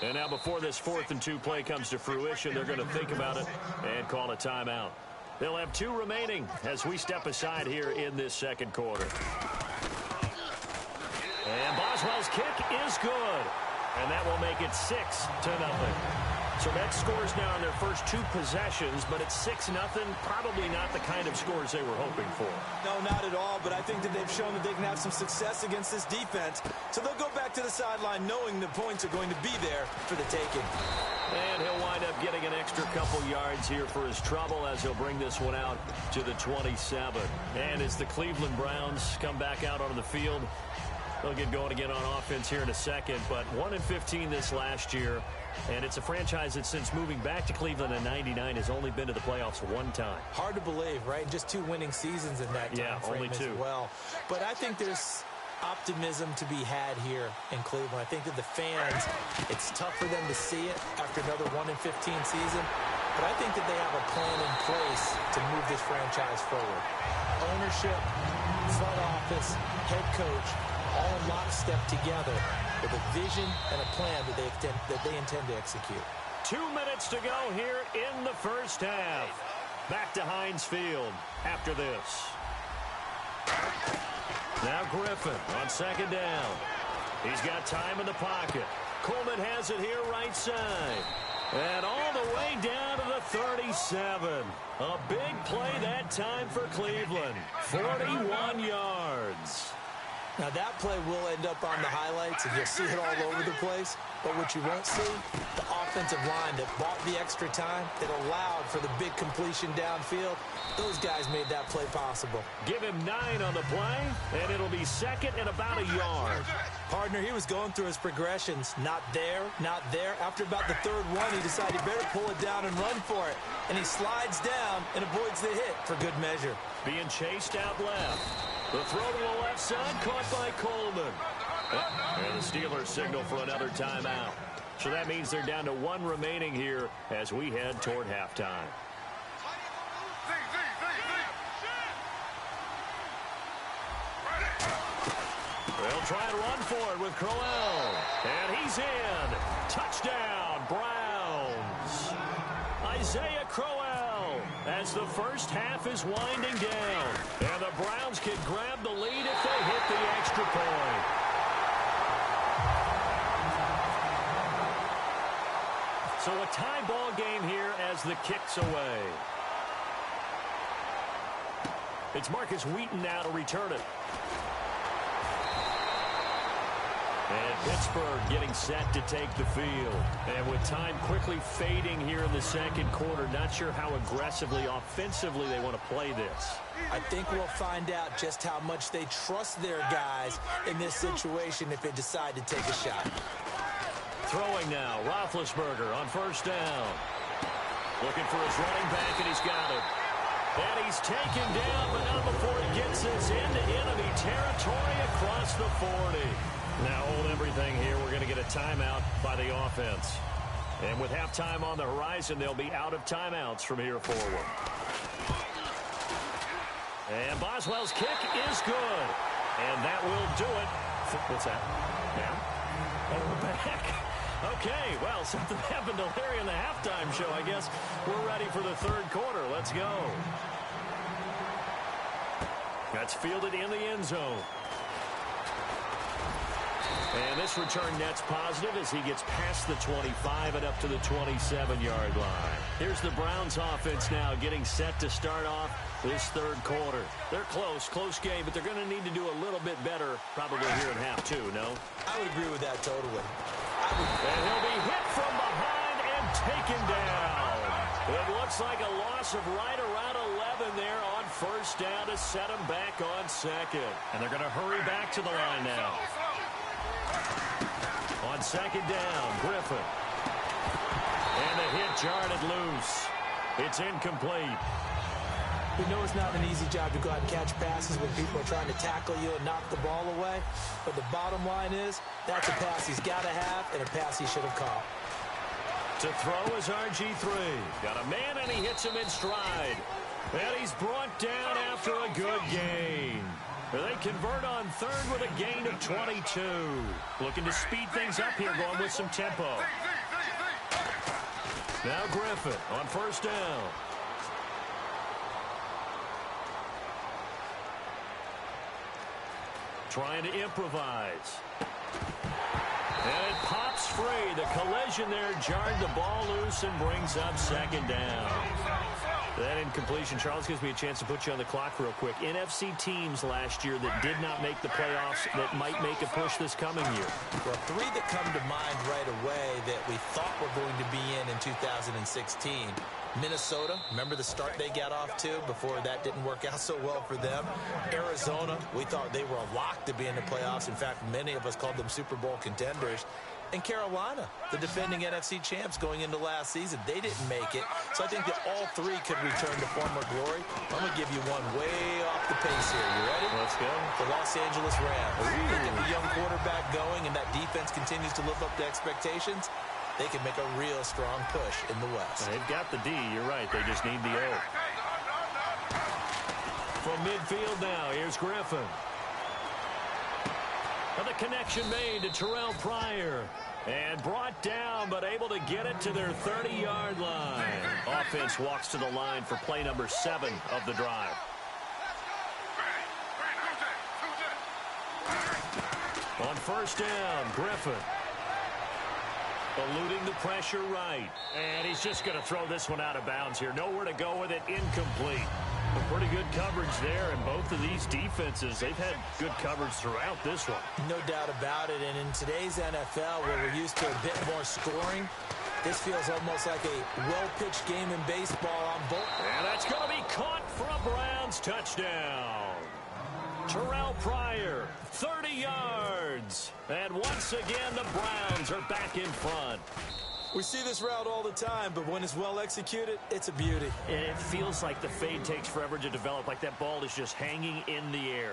And now before this 4th and 2 play comes to fruition, they're going to think about it and call a timeout. They'll have 2 remaining as we step aside here in this second quarter. And Boswell's kick is good. And that will make it 6-0. So that scores now on their first 2 possessions, but it's 6-0. Probably not the kind of scores they were hoping for. No, not at all, but I think that they've shown that they can have some success against this defense. So they'll go back to the sideline knowing the points are going to be there for the taking. And he'll wind up getting an extra couple yards here for his trouble as he'll bring this one out to the 27. And as the Cleveland Browns come back out onto the field, they'll get going again on offense here in a second, but 1-15 this last year, and it's a franchise that since moving back to Cleveland in '99 has only been to the playoffs 1 time. Hard to believe, right? Just 2 winning seasons in that time frame only 2 as well. But I think there's optimism to be had here in Cleveland. I think that the fans, it's tough for them to see it after another 1-15 season, but I think that they have a plan in place to move this franchise forward. Ownership, front office, head coach, all in lockstep together with a vision and a plan that they intend to execute. 2 minutes to go here in the first half. Back to Heinz Field after this. Now Griffin on second down. He's got time in the pocket. Coleman has it here right side. And all the way down to the 37. A big play that time for Cleveland. 41 yards. Now, that play will end up on the highlights, and you'll see it all over the place. But what you won't see, the offensive line that bought the extra time, that allowed for the big completion downfield, those guys made that play possible. Give him 9 on the play, and it'll be second and about a yard. Partner, he was going through his progressions. Not there, not there. After about the 3rd one, he decided he better pull it down and run for it. And he slides down and avoids the hit for good measure. Being chased out left. The throw to the left side, caught by Coleman. And the Steelers signal for another timeout. So that means they're down to 1 remaining here as we head toward halftime. They'll try and run for it with Crowell. And he's in. Touchdown, Browns. Isaiah Crowell as the first half is winding down. And the Browns can grab the lead if they hit the extra point. So a tie ball game here as the kick's away. It's Marcus Wheaton now to return it. And Pittsburgh getting set to take the field. And with time quickly fading here in the second quarter, not sure how aggressively, offensively they want to play this. I think we'll find out just how much they trust their guys in this situation if they decide to take a shot. Throwing now, Roethlisberger on first down. Looking for his running back, and he's got it. And he's taken down, but not before he gets this into enemy territory across the 40. Now hold everything here. We're going to get a timeout by the offense. And with halftime on the horizon, they'll be out of timeouts from here forward. And Boswell's kick is good. And that will do it. What's that? Now? And we're back. Okay, well, something happened to Larry in the halftime show, I guess. We're ready for the third quarter. Let's go. That's fielded in the end zone. And this return net's positive as he gets past the 25 and up to the 27-yard line. Here's the Browns offense now getting set to start off this third quarter. They're close game, but they're going to need to do a little bit better probably here in half 2, no? I would agree with that totally. And he'll be hit from behind and taken down. It looks like a loss of right around 11 there on first down to set them back on second. And they're going to hurry back to the line now. On second down, Griffin. And the hit jarred it loose. It's incomplete. We know it's not an easy job to go out and catch passes when people are trying to tackle you and knock the ball away. But the bottom line is, that's a pass he's got to have and a pass he should have caught. To throw is RG3. Got a man and he hits him in stride. And he's brought down after a good gain. They convert on third with a gain of 22. Looking to speed things up here, going with some tempo. Now Griffin on first down. Trying to improvise. And it pops free. The collision there jarred the ball loose and brings up second down. That incompletion, Charles, gives me a chance to put you on the clock real quick. NFC teams last year that did not make the playoffs that might make a push this coming year. Well, three that come to mind right away that we thought were going to be in 2016. Minnesota, remember the start they got off to before that didn't work out so well for them. Arizona, we thought they were a lock to be in the playoffs. In fact, many of us called them Super Bowl contenders. And Carolina, the defending NFC champs going into last season, they didn't make it. So I think that all three could return to former glory. I'm going to give you one way off the pace here. You ready? Let's go. The Los Angeles Rams. They get the young quarterback going, and that defense continues to live up to expectations. They can make a real strong push in the West. They've got the D. You're right. They just need the O. From midfield now, here's Griffin. And the connection made to Terrell Pryor. And brought down, but able to get it to their 30-yard line. Offense walks to the line for play number 7 of the drive. On first down, Griffin. Eluding the pressure right. And he's just going to throw this one out of bounds here. Nowhere to go with it. Incomplete. Pretty good coverage there, and both of these defenses, they've had good coverage throughout this one. No doubt about it, and in today's NFL, where we're used to a bit more scoring, this feels almost like a well-pitched game in baseball on both. And that's going to be caught for a Browns touchdown. Terrell Pryor, 30 yards. And once again, the Browns are back in front. We see this route all the time, but when it's well executed, it's a beauty. And it feels like the fade takes forever to develop, like that ball is just hanging in the air.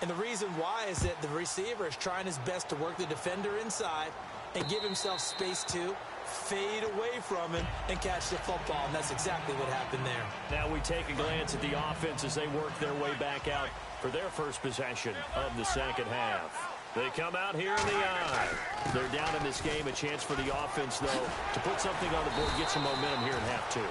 And the reason why is that the receiver is trying his best to work the defender inside and give himself space to fade away from him and catch the football, and that's exactly what happened there. Now we take a glance at the offense as they work their way back out for their first possession of the second half. They come out here in the eye. They're down in this game. A chance for the offense, though, to put something on the board, get some momentum here in half 2.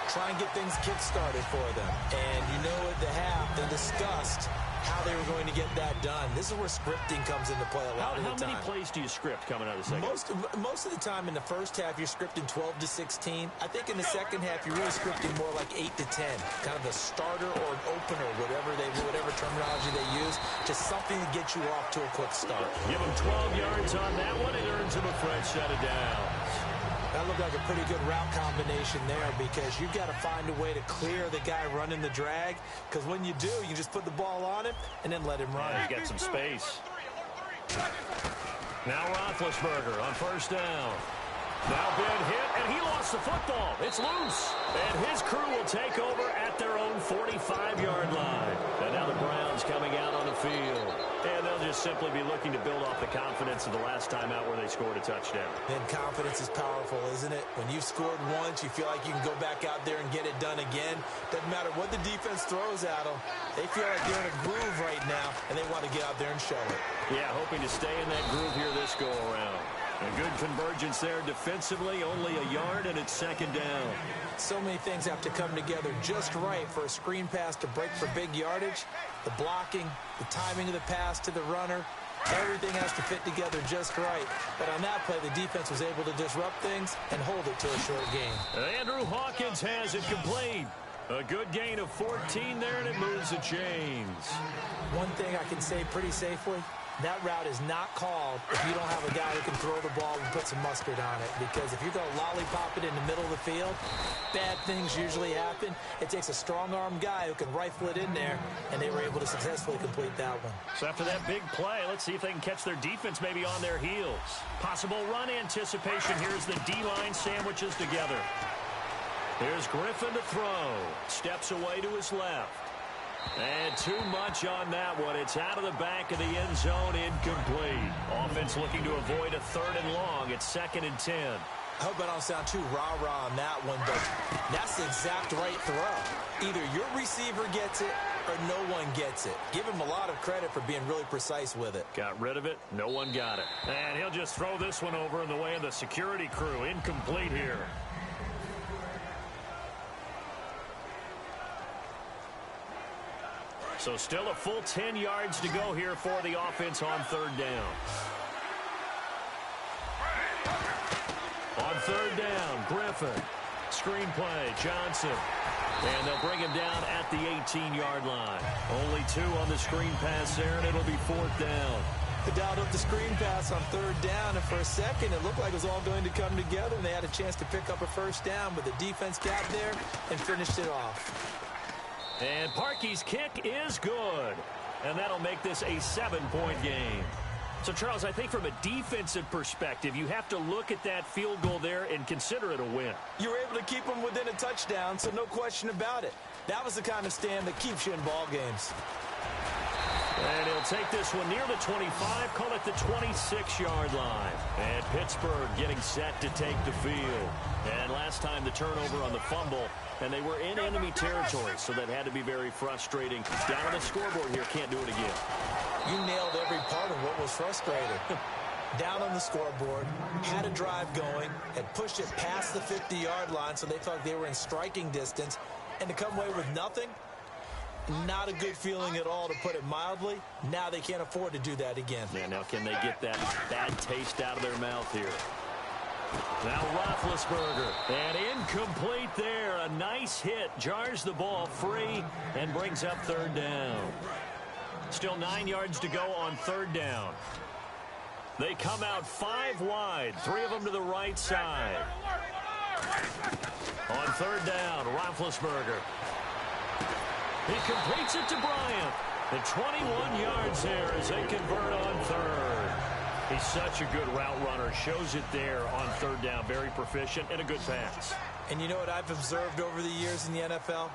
Try and get things kick-started for them. And you know at the half, they discussed how they were going to get that done. This is where scripting comes into play a lot of the time. How many plays do you script coming out of the second? Most of the time in the first half, you're scripting 12 to 16. I think in the second half, you're really scripting more like 8 to 10. Kind of a starter or an opener, whatever terminology they use. Just something to get you off to a quick start. Give them 12 yards on that one. It earns them a fresh set of downs. That looked like a pretty good route combination there because you've got to find a way to clear the guy running the drag, because when you do, you just put the ball on him and then let him run. Yeah, he's got some space. Now Roethlisberger on first down. Now been hit, and he lost the football. It's loose. And his crew will take over at their own 45-yard line. And now the Browns coming out on the field. And they'll just simply be looking to build off the confidence of the last time out where they scored a touchdown. Then confidence is powerful, isn't it? When you've scored once, you feel like you can go back out there and get it done again. Doesn't matter what the defense throws at them. They feel like they're in a groove right now, and they want to get out there and show it. Yeah, hoping to stay in that groove here this go-around. A good convergence there defensively, only a yard, and it's second down. So many things have to come together just right for a screen pass to break for big yardage. The blocking, the timing of the pass to the runner, everything has to fit together just right. But on that play, the defense was able to disrupt things and hold it to a short gain. Andrew Hawkins has it complete. A good gain of 14 there, and it moves the chains. One thing I can say pretty safely, that route is not called if you don't have a guy who can throw the ball and put some mustard on it. Because if you're going to lollipop it in the middle of the field, bad things usually happen. It takes a strong-armed guy who can rifle it in there, and they were able to successfully complete that one. So after that big play, let's see if they can catch their defense maybe on their heels. Possible run anticipation here as the D-line sandwiches together. Here's Griffin to throw. Steps away to his left. And too much on that one. It's out of the back of the end zone, incomplete. Offense looking to avoid a 3rd and long. It's 2nd and 10. I hope I don't sound too rah-rah on that one, but that's the exact right throw. Either your receiver gets it or no one gets it. Give him a lot of credit for being really precise with it. Got rid of it. No one got it. And he'll just throw this one over in the way of the security crew. Incomplete here. So still a full 10 yards to go here for the offense on 3rd down. On 3rd down, Griffin. Screen play, Johnson. And they'll bring him down at the 18-yard line. Only 2 on the screen pass there, and it'll be 4th down. They dialed up the screen pass on 3rd down, and for a second it looked like it was all going to come together, and they had a chance to pick up a 1st down, but the defense got there and finished it off. And Parkey's kick is good. And that'll make this a 7-point game. So, Charles, I think from a defensive perspective, you have to look at that field goal there and consider it a win. You were able to keep them within a touchdown, so no question about it. That was the kind of stand that keeps you in ball games. And he'll take this one near the 25, call it the 26-yard line. And Pittsburgh getting set to take the field. And last time the turnover on the fumble, and they were in enemy territory, so that had to be very frustrating. Down on the scoreboard here, can't do it again. You nailed every part of what was frustrating. Down on the scoreboard, had a drive going, had pushed it past the 50-yard line, so they thought they were in striking distance, and to come away with nothing, not a good feeling at all, to put it mildly. Now they can't afford to do that again. Yeah, now can they get that bad taste out of their mouth here? Now Roethlisberger, and incomplete there. A nice hit, jars the ball free, and brings up 3rd down. Still 9 yards to go on 3rd down. They come out 5 wide, 3 of them to the right side. On 3rd down, Roethlisberger. He completes it to Bryant. The 21 yards there as they convert on 3rd. He's such a good route runner. Shows it there on 3rd down. Very proficient and a good pass. And you know what I've observed over the years in the NFL?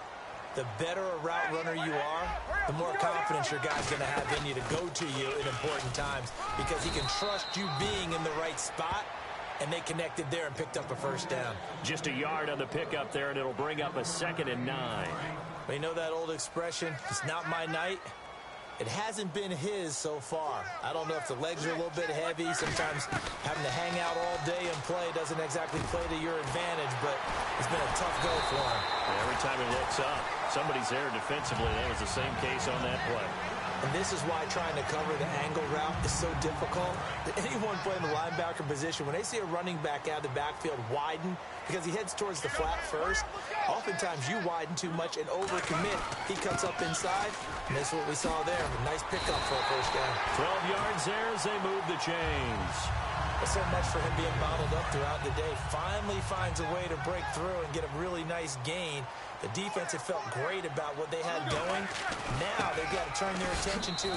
The better a route runner you are, the more confidence your guy's going to have in you to go to you in important times, because he can trust you being in the right spot, and they connected there and picked up a 1st down. Just a yard on the pickup there, and it'll bring up a 2nd and 9. But you know that old expression, it's not my night? It hasn't been his so far. I don't know if the legs are a little bit heavy. Sometimes having to hang out all day and play doesn't exactly play to your advantage, but it's been a tough go for him. Every time he looks up, somebody's there defensively. That was the same case on that play. And this is why trying to cover the angle route is so difficult. Anyone playing the linebacker position, when they see a running back out of the backfield widen, because he heads towards the flat first, oftentimes you widen too much and overcommit. He cuts up inside, and that's what we saw there. A nice pickup for a 1st down. 12 yards there as they move the chains. So much for him being bottled up throughout the day. Finally finds a way to break through and get a really nice gain. The defense had felt great about what they had going. Now they've got to turn their attention to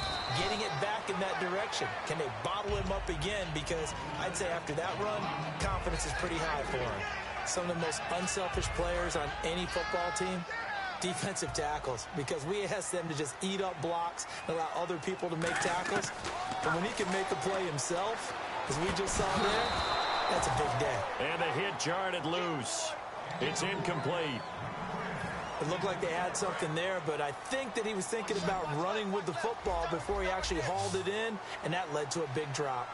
getting it back in that direction. Can they bottle him up again? Because I'd say after that run, confidence is pretty high for him. Some of the most unselfish players on any football team, defensive tackles, because we ask them to just eat up blocks and allow other people to make tackles. But when he can make a play himself, as we just saw there, that's a big day. And the hit jarred it loose. It's incomplete. It looked like they had something there, but I think that he was thinking about running with the football before he actually hauled it in, and that led to a big drop.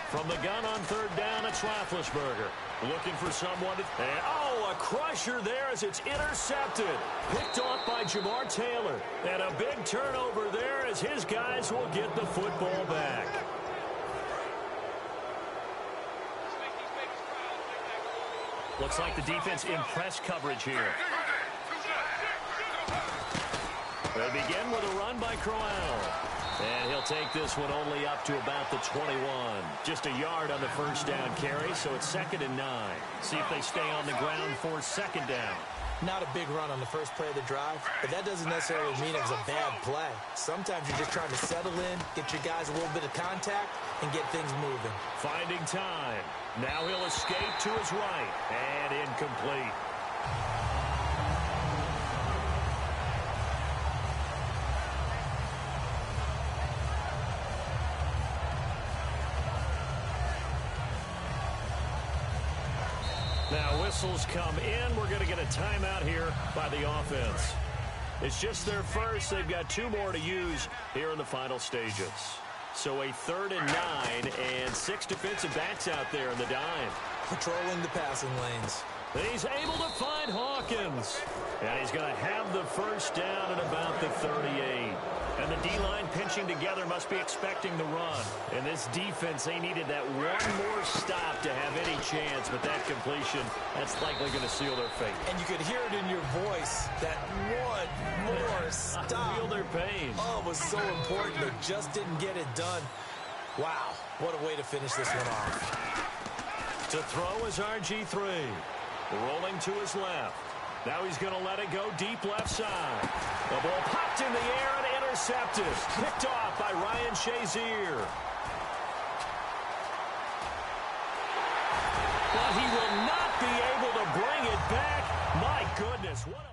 From the gun on 3rd down, it's Roethlisberger. Looking for someone to... a crusher there as it's intercepted. Picked off by Jamar Taylor. And a big turnover there as his guys will get the football back. Looks like the defense in press coverage here. They begin with a run by Crowell. And he'll They'll take this one only up to about the 21. Just a yard on the first down carry, so it's 2nd and 9. See if they stay on the ground for 2nd down. Not a big run on the first play of the drive, but that doesn't necessarily mean it was a bad play. Sometimes you're just trying to settle in, get your guys a little bit of contact, and get things moving. Finding time. Now he'll escape to his right, and incomplete. Now whistles come in. We're going to get a timeout here by the offense. It's just their first. They've got 2 more to use here in the final stages. So a 3rd and 9 and 6 defensive backs out there in the dime. Patrolling the passing lanes. And he's able to find Hawkins. And he's going to have the first down at about the 38. And the D-line pinching together must be expecting the run. And this defense, they needed that one more stop to have any chance. But that completion, that's likely going to seal their fate. And you could hear it in your voice, that one more stop. I feel their pain. Oh, it was so important. They just didn't get it done. Wow, what a way to finish this one off. To throw is RG3. Rolling to his left. Now he's going to let it go deep left side. The ball popped in the air and intercepted. Picked off by Ryan Shazier. But he will not be able to bring it back. My goodness, what a...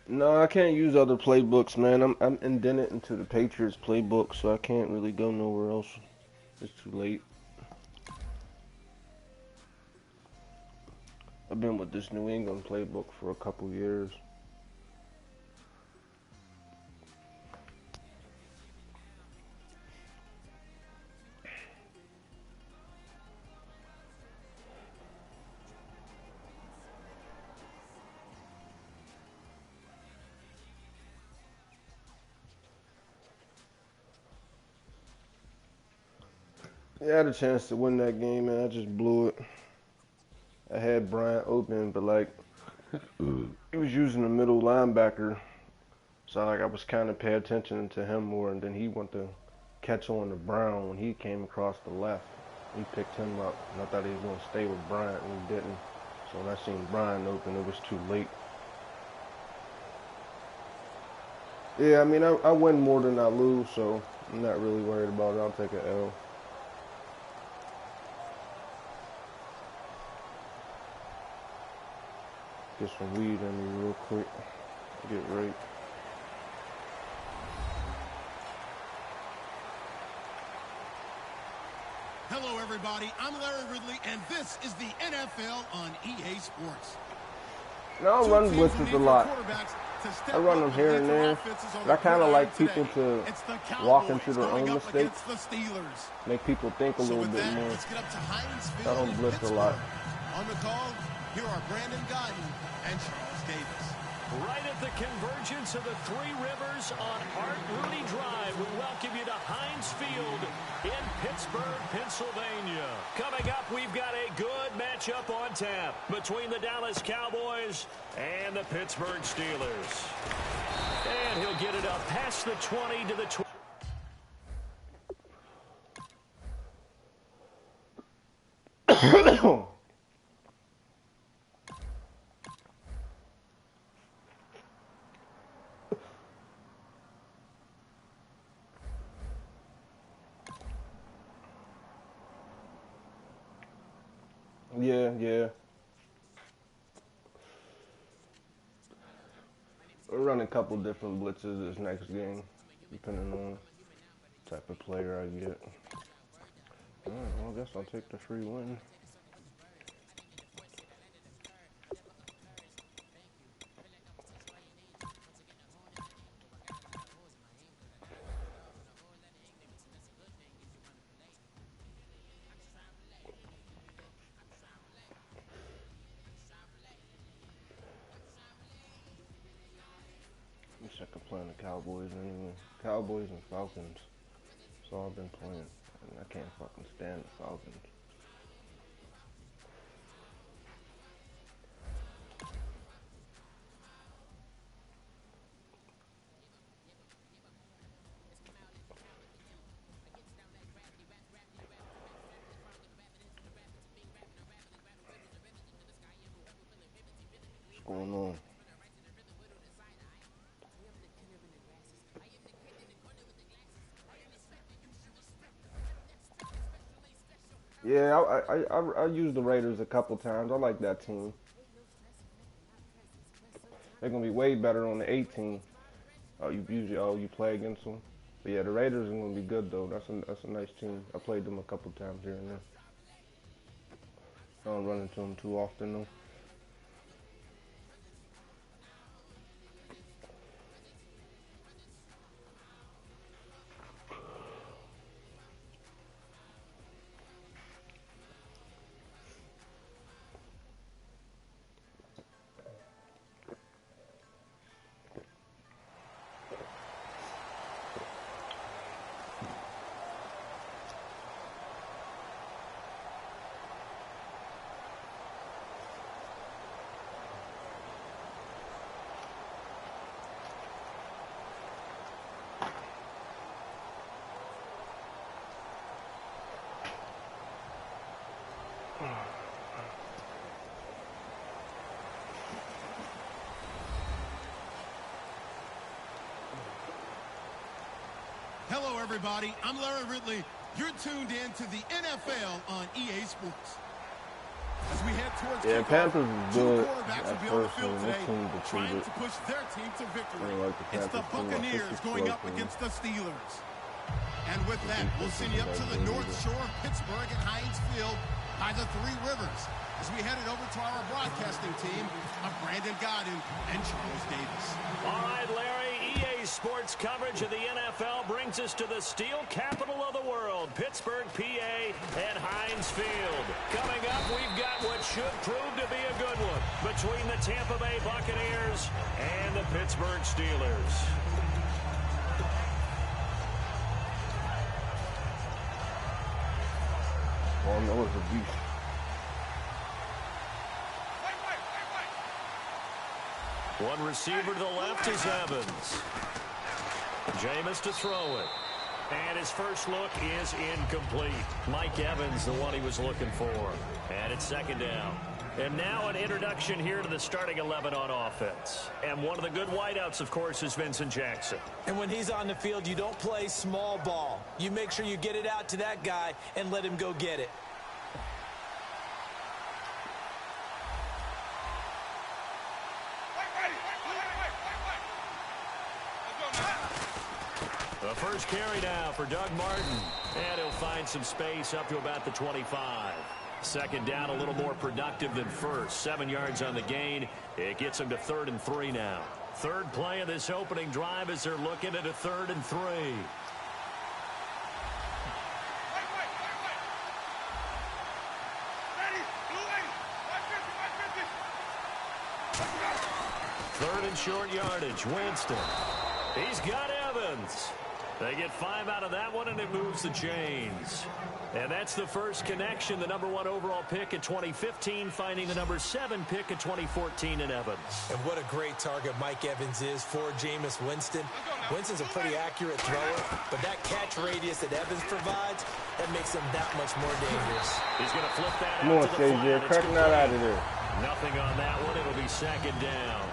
No, I can't use other playbooks, man. I'm indented into the Patriots playbook, so I can't really go nowhere else. It's too late. I've been with this New England playbook for a couple years. Yeah, I had a chance to win that game, man. I just blew it. I had Bryant open, but like he was using the middle linebacker, so like I was kind of paying attention to him more, and then he went to catch on to Brown when he came across the left. He picked him up, and I thought he was going to stay with Bryant, and he didn't. So when I seen Bryant open, it was too late. Yeah, I mean, I win more than I lose, so I'm not really worried about it. I'll take an L. Get some weed in me real quick. Get right. Hello, everybody. I'm Larry Ridley, and this is the NFL on EA Sports. Now I run blitzes a lot. I run them here and there. But I kind of like people to walk into their own mistakes, make people think a little bit more. I don't blitz a lot. On the call, here are Brandon Godden and Charles Davis. Right at the convergence of the Three Rivers on Art Rooney Drive, we welcome you to Heinz Field in Pittsburgh, Pennsylvania. Coming up, we've got a good matchup on tap between the Dallas Cowboys and the Pittsburgh Steelers. And he'll get it up past the 20 to the 20. Yeah. We're running a couple different blitzes this next game, depending on the type of player I get. Alright, well, I guess I'll take the free win. I could play the Cowboys anyway. Cowboys and Falcons. That's all I've been playing. And I can't fucking stand the Falcons. What's going on? Yeah, I used the Raiders a couple times. I like that team. They're gonna be way better on the 18. You play against them. But yeah, the Raiders are gonna be good though. That's a nice team. I played them a couple times here and there. I don't run into them too often though. Hello, everybody. I'm Larry Ridley. You're tuned in to the NFL on EA Sports. As we head towards Panthers is good quarterbacks at will be on the first field when today, this team trying defeated. to push their team to victory. Like the It's the Panthers team, Buccaneers going up against the Steelers. And with that, we'll send you up to the North Shore of Pittsburgh at Heinz Field by the Three Rivers. As we headed over to our broadcasting team of Brandon Godden and Charles Davis. All right, Larry, EA Sports coverage of the NFL brings us to the steel capital of the world, Pittsburgh, PA, and Heinz Field. Coming up, we've got what should prove to be a good one between the Tampa Bay Buccaneers and the Pittsburgh Steelers. Oh, no, it's a beast. One receiver to the left is Evans. Jameis to throw it. And his first look is incomplete. Mike Evans, the one he was looking for. And it's second down. And now an introduction here to the starting 11 on offense. And one of the good wideouts, of course, is Vincent Jackson. And when he's on the field, you don't play small ball. You make sure you get it out to that guy and let him go get it. The first carry now for Doug Martin. And he'll find some space up to about the 25. Second down, a little more productive than first. 7 yards on the gain. It gets him to 3rd and 3 now. Third play of this opening drive as they're looking at a 3rd and 3. Third and short yardage. Winston. He's got Evans. They get 5 out of that one, and it moves the chains. And that's the first connection. The number 1 overall pick in 2015 finding the number 7 pick in 2014 in Evans. And what a great target Mike Evans is for Jameis Winston. Winston's a pretty accurate thrower, but that catch radius that Evans provides, that makes him that much more dangerous. He's going to flip that Come out on, to the flat. KJ, cracking that out of there. Nothing on that one. It'll be 2nd down.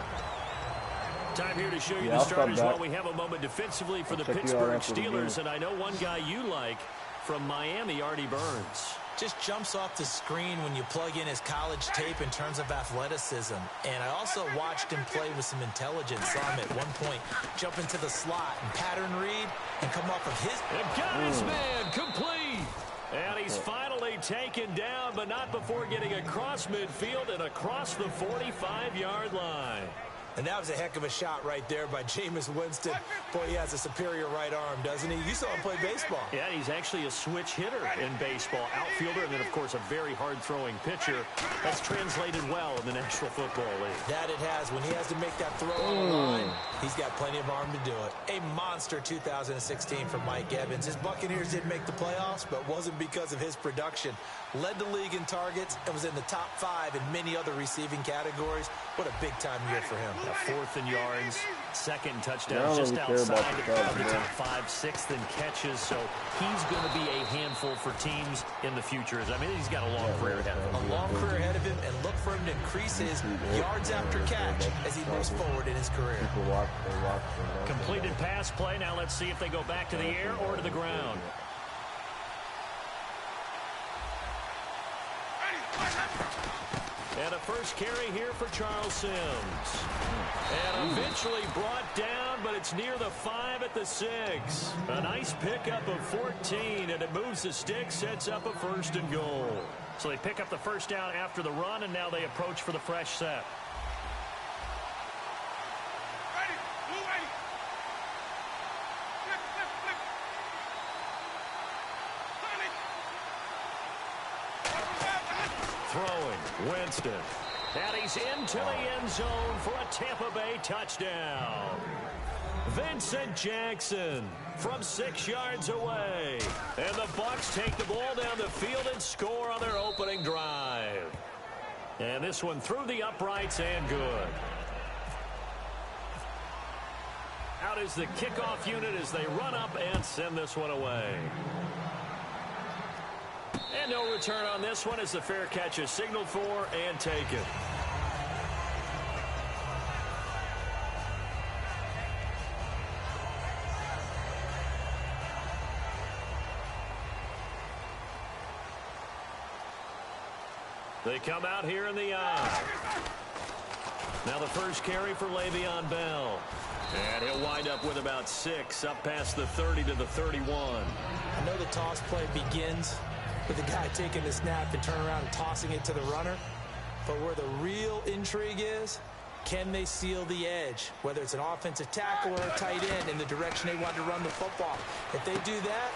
Time here to show you the starters while we have a moment defensively for the Pittsburgh Steelers. And I know one guy you like from Miami, Artie Burns. Just jumps off the screen when you plug in his college tape in terms of athleticism. And I also watched him play with some intelligence. Saw him at one point jump into the slot and pattern read and come off of his... And got his man complete. And he's finally taken down, but not before getting across midfield and across the 45-yard line. And that was a heck of a shot right there by Jameis Winston. Boy, he has a superior right arm, doesn't he? You saw him play baseball. Yeah, he's actually a switch hitter in baseball. Outfielder, and then, of course, a very hard-throwing pitcher. That's translated well in the National Football League. That it has. When he has to make that throw on the line, he's got plenty of arm to do it. A monster 2016 for Mike Evans. His Buccaneers didn't make the playoffs, but wasn't because of his production. Led the league in targets and was in the top 5 in many other receiving categories. What a big-time year for him. 4th in yards, 2nd touchdown just outside the top 5, 6th in catches. So he's going to be a handful for teams in the future. I mean, he's got a long career ahead of him. A long career ahead of him, and look for him to increase his yards after catch as he moves forward in his career. Completed pass play. Now let's see if they go back to the air or to the ground. And a first carry here for Charles Sims. And eventually brought down, but it's near the 5 at the 6. A nice pickup of 14, and it moves the stick, sets up a 1st and goal. So they pick up the first down after the run, and now they approach for the fresh set. Throwing, Winston. And he's into the end zone for a Tampa Bay touchdown. Vincent Jackson from 6 yards away. And the Bucs take the ball down the field and score on their opening drive. And this one through the uprights and good. Out is the kickoff unit as they run up and send this one away. And no return on this one as the fair catch is signaled for and taken. They come out here in the eye. Now the first carry for Le'Veon Bell. And he'll wind up with about 6 up past the 30 to the 31. I know the toss play begins with the guy taking the snap and turn around and tossing it to the runner. But where the real intrigue is, can they seal the edge? Whether it's an offensive tackle or a tight end in the direction they want to run the football. If they do that,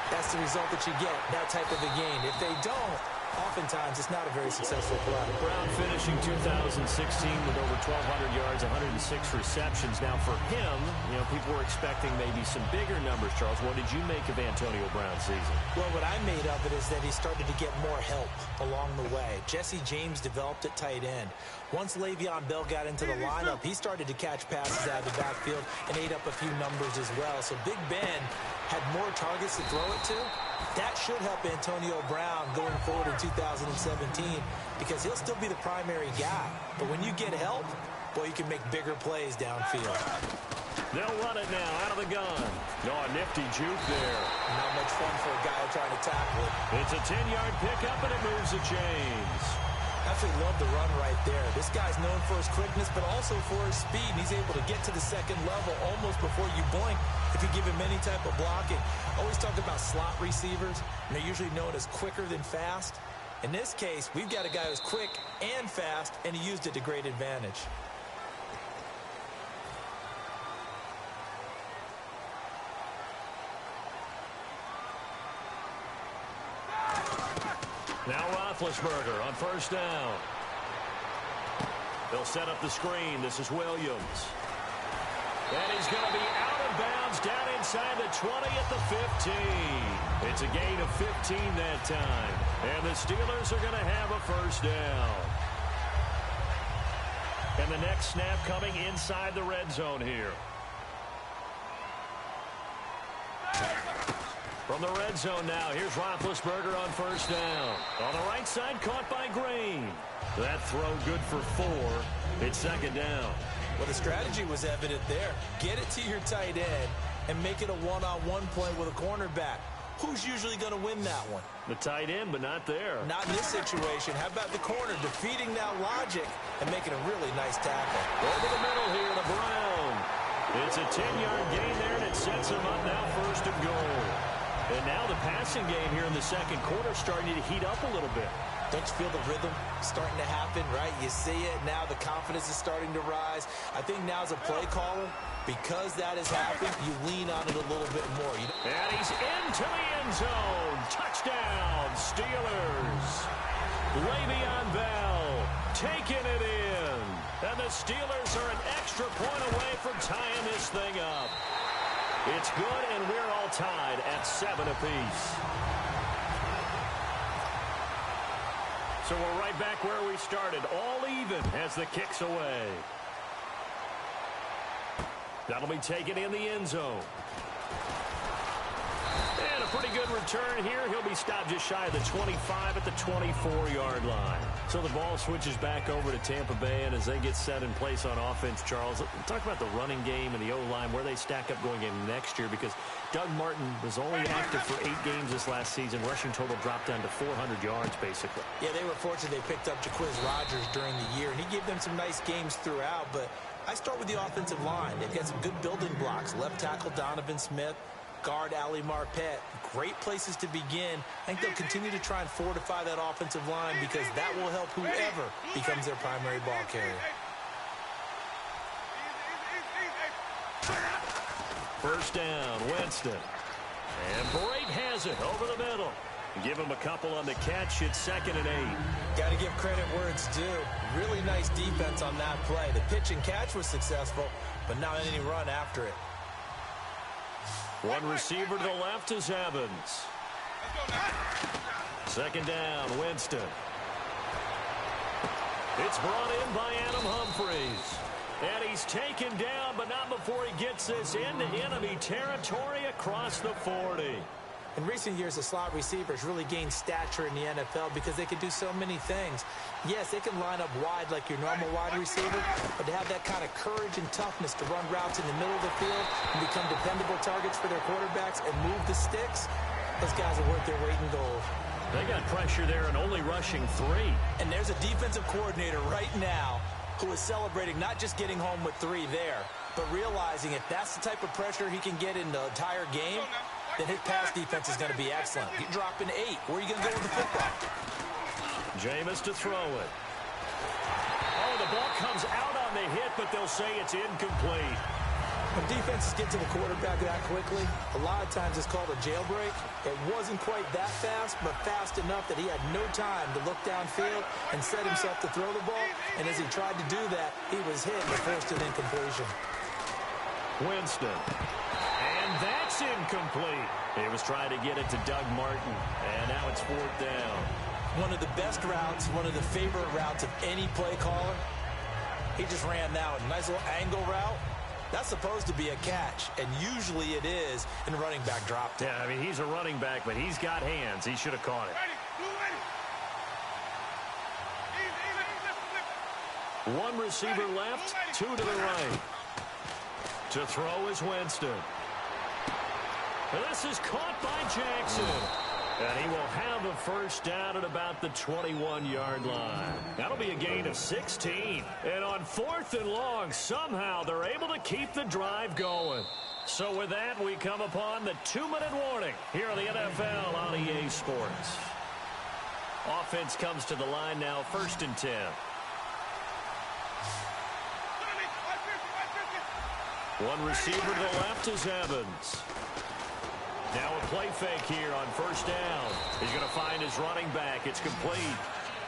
that's the result that you get, that type of a gain. If they don't, oftentimes it's not a very successful play. Brown finishing 2016 with over 1,200 yards, 106 receptions. Now for him, you know, people were expecting maybe some bigger numbers, Charles. What did you make of Antonio Brown's season? Well, what I made of it is that he started to get more help along the way. Jesse James developed at tight end. Once Le'Veon Bell got into the lineup, he started to catch passes out of the backfield and ate up a few numbers as well. So Big Ben had more targets to throw it to. That should help Antonio Brown going forward in 2017 because he'll still be the primary guy. But when you get help, boy, you can make bigger plays downfield. They'll run it now out of the gun. No, a nifty juke there. Not much fun for a guy trying to tackle it. It's a 10-yard pickup, and it moves the chains. Absolutely love the run right there. This guy's known for his quickness, but also for his speed. And he's able to get to the second level almost before you blink if you give him any type of blocking. Always talk about slot receivers, and they're usually known as quicker than fast. In this case, we've got a guy who's quick and fast, and he used it to great advantage. Now Roethlisberger on first down. They'll set up the screen. This is Williams. And he's going to be out of bounds down inside the 20 at the 15. It's a gain of 15 that time. And the Steelers are going to have a first down. And the next snap coming inside the red zone here. From the red zone now, here's Roethlisberger on first down. On the right side, caught by Green. That throw good for 4. It's second down. Well, the strategy was evident there. Get it to your tight end and make it a one-on-one play with a cornerback. Who's usually going to win that one? The tight end, but not there. Not in this situation. How about the corner defeating that logic and making a really nice tackle? Over the middle here to Brown. It's a 10-yard gain there, and it sets him up now first and goal. And now the passing game here in the second quarter starting to heat up a little bit. Don't you feel the rhythm starting to happen, right? You see it now. The confidence is starting to rise. I think now as a play caller, because that has happened, you lean on it a little bit more. And he's into the end zone. Touchdown, Steelers. Le'Veon Bell taking it in. And the Steelers are an extra point away from tying this thing up. It's good, and we're all tied at 7 apiece. So we're right back where we started, all even as the kick's away. That'll be taken in the end zone. And a pretty good return here. He'll be stopped just shy of the 25 at the 24-yard line. So the ball switches back over to Tampa Bay, and as they get set in place on offense, Charles, talk about the running game and the O-line, where they stack up going into next year, because Doug Martin was only active for 8 games this last season. Rushing total dropped down to 400 yards, basically. Yeah, they were fortunate they picked up Jacquizz Rodgers during the year, and he gave them some nice games throughout, but I start with the offensive line. They've got some good building blocks. Left tackle Donovan Smith, guard Ali Marpet. Great places to begin. I think they'll continue to try and fortify that offensive line because that will help whoever becomes their primary ball carrier. First down, Winston. And Brate has it over the middle. Give him a couple on the catch. It's 2nd and 8. Got to give credit where it's due. Really nice defense on that play. The pitch and catch was successful, but not any run after it. One receiver to the left is Evans. Second down, Winston. It's brought in by Adam Humphries. And he's taken down, but not before he gets this into enemy territory across the 40. In recent years, the slot receivers really gained stature in the NFL because they can do so many things. Yes, they can line up wide like your normal wide receiver, but to have that kind of courage and toughness to run routes in the middle of the field and become dependable targets for their quarterbacks and move the sticks, those guys are worth their weight in gold. They got pressure there and only rushing 3. And there's a defensive coordinator right now who is celebrating not just getting home with 3 there, but realizing if that's the type of pressure he can get in the entire game, then his pass defense is going to be excellent. You're dropping 8. Where are you going to go with the football? Jameis to throw it. Oh, the ball comes out on the hit, but they'll say it's incomplete. When defenses get to the quarterback that quickly, a lot of times it's called a jailbreak. It wasn't quite that fast, but fast enough that he had no time to look downfield and set himself to throw the ball. And as he tried to do that, he was hit and forced an incompletion. Winston. And that's incomplete. He was trying to get it to Doug Martin, and now it's 4th down. One of the best routes, one of the favorite routes of any play caller. He just ran that one. Nice little angle route. That's supposed to be a catch, and usually it is, and the running back dropped it. Yeah, I mean, he's a running back, but he's got hands. He should have caught it. One receiver left, 2 to the right. To throw is Winston. And this is caught by Jackson. And he will have a first down at about the 21-yard line. That'll be a gain of 16. And on 4th and long, somehow they're able to keep the drive going. So with that, we come upon the 2-minute warning here on the NFL on EA Sports. Offense comes to the line now, 1st and 10. One receiver to the left is Evans. Now a play fake here on 1st down. He's going to find his running back. It's complete.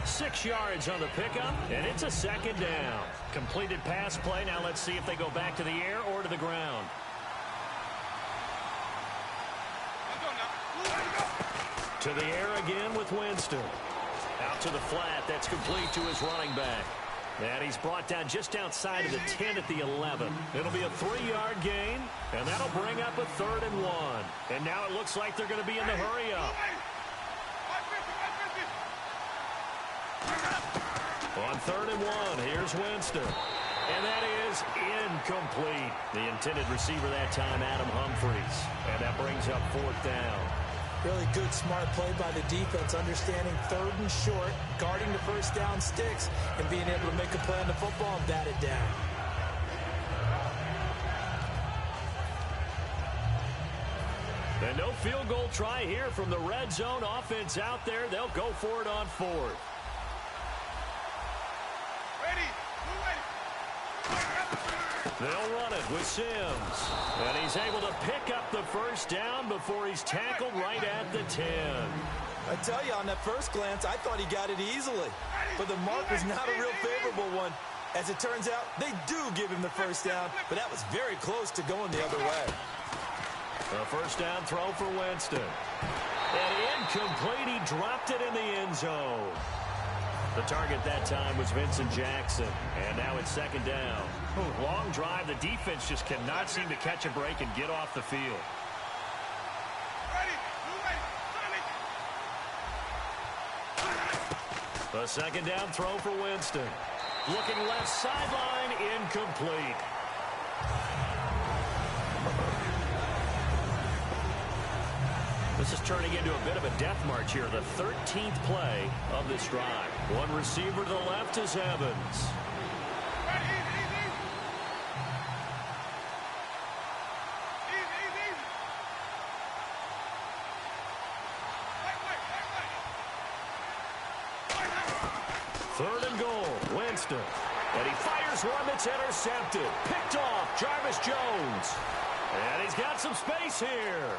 6 yards on the pickup, and it's a 2nd down. Completed pass play. Now let's see if they go back to the air or to the ground. To the air again with Winston. Out to the flat. That's complete to his running back. And he's brought down just outside of the 10 at the 11. It'll be a 3-yard gain, and that'll bring up a 3rd and 1. And now it looks like they're going to be in the hurry-up. On 3rd and 1, here's Winston. And that is incomplete. The intended receiver that time, Adam Humphries. And that brings up 4th down. Really good, smart play by the defense, understanding 3rd and short, guarding the 1st down sticks, and being able to make a play on the football and bat it down. And no field goal try here from the red zone offense out there. They'll go for it on 4th. They'll run it with Sims. And he's able to pick up the 1st down before he's tackled right at the 10. I tell you, on that first glance, I thought he got it easily. But the mark was not a real favorable one. As it turns out, they do give him the 1st down, but that was very close to going the other way. A 1st down throw for Winston. And incomplete. He dropped it in the end zone. The target that time was Vincent Jackson. And now it's 2nd down. Long drive. The defense just cannot seem to catch a break and get off the field. The 2nd down throw for Winston. Looking left sideline, incomplete. This is turning into a bit of a death march here. The 13th play of this drive. One receiver to the left is Evans. Third and goal, Winston. And he fires one that's intercepted. Picked off, Jarvis Jones. And he's got some space here.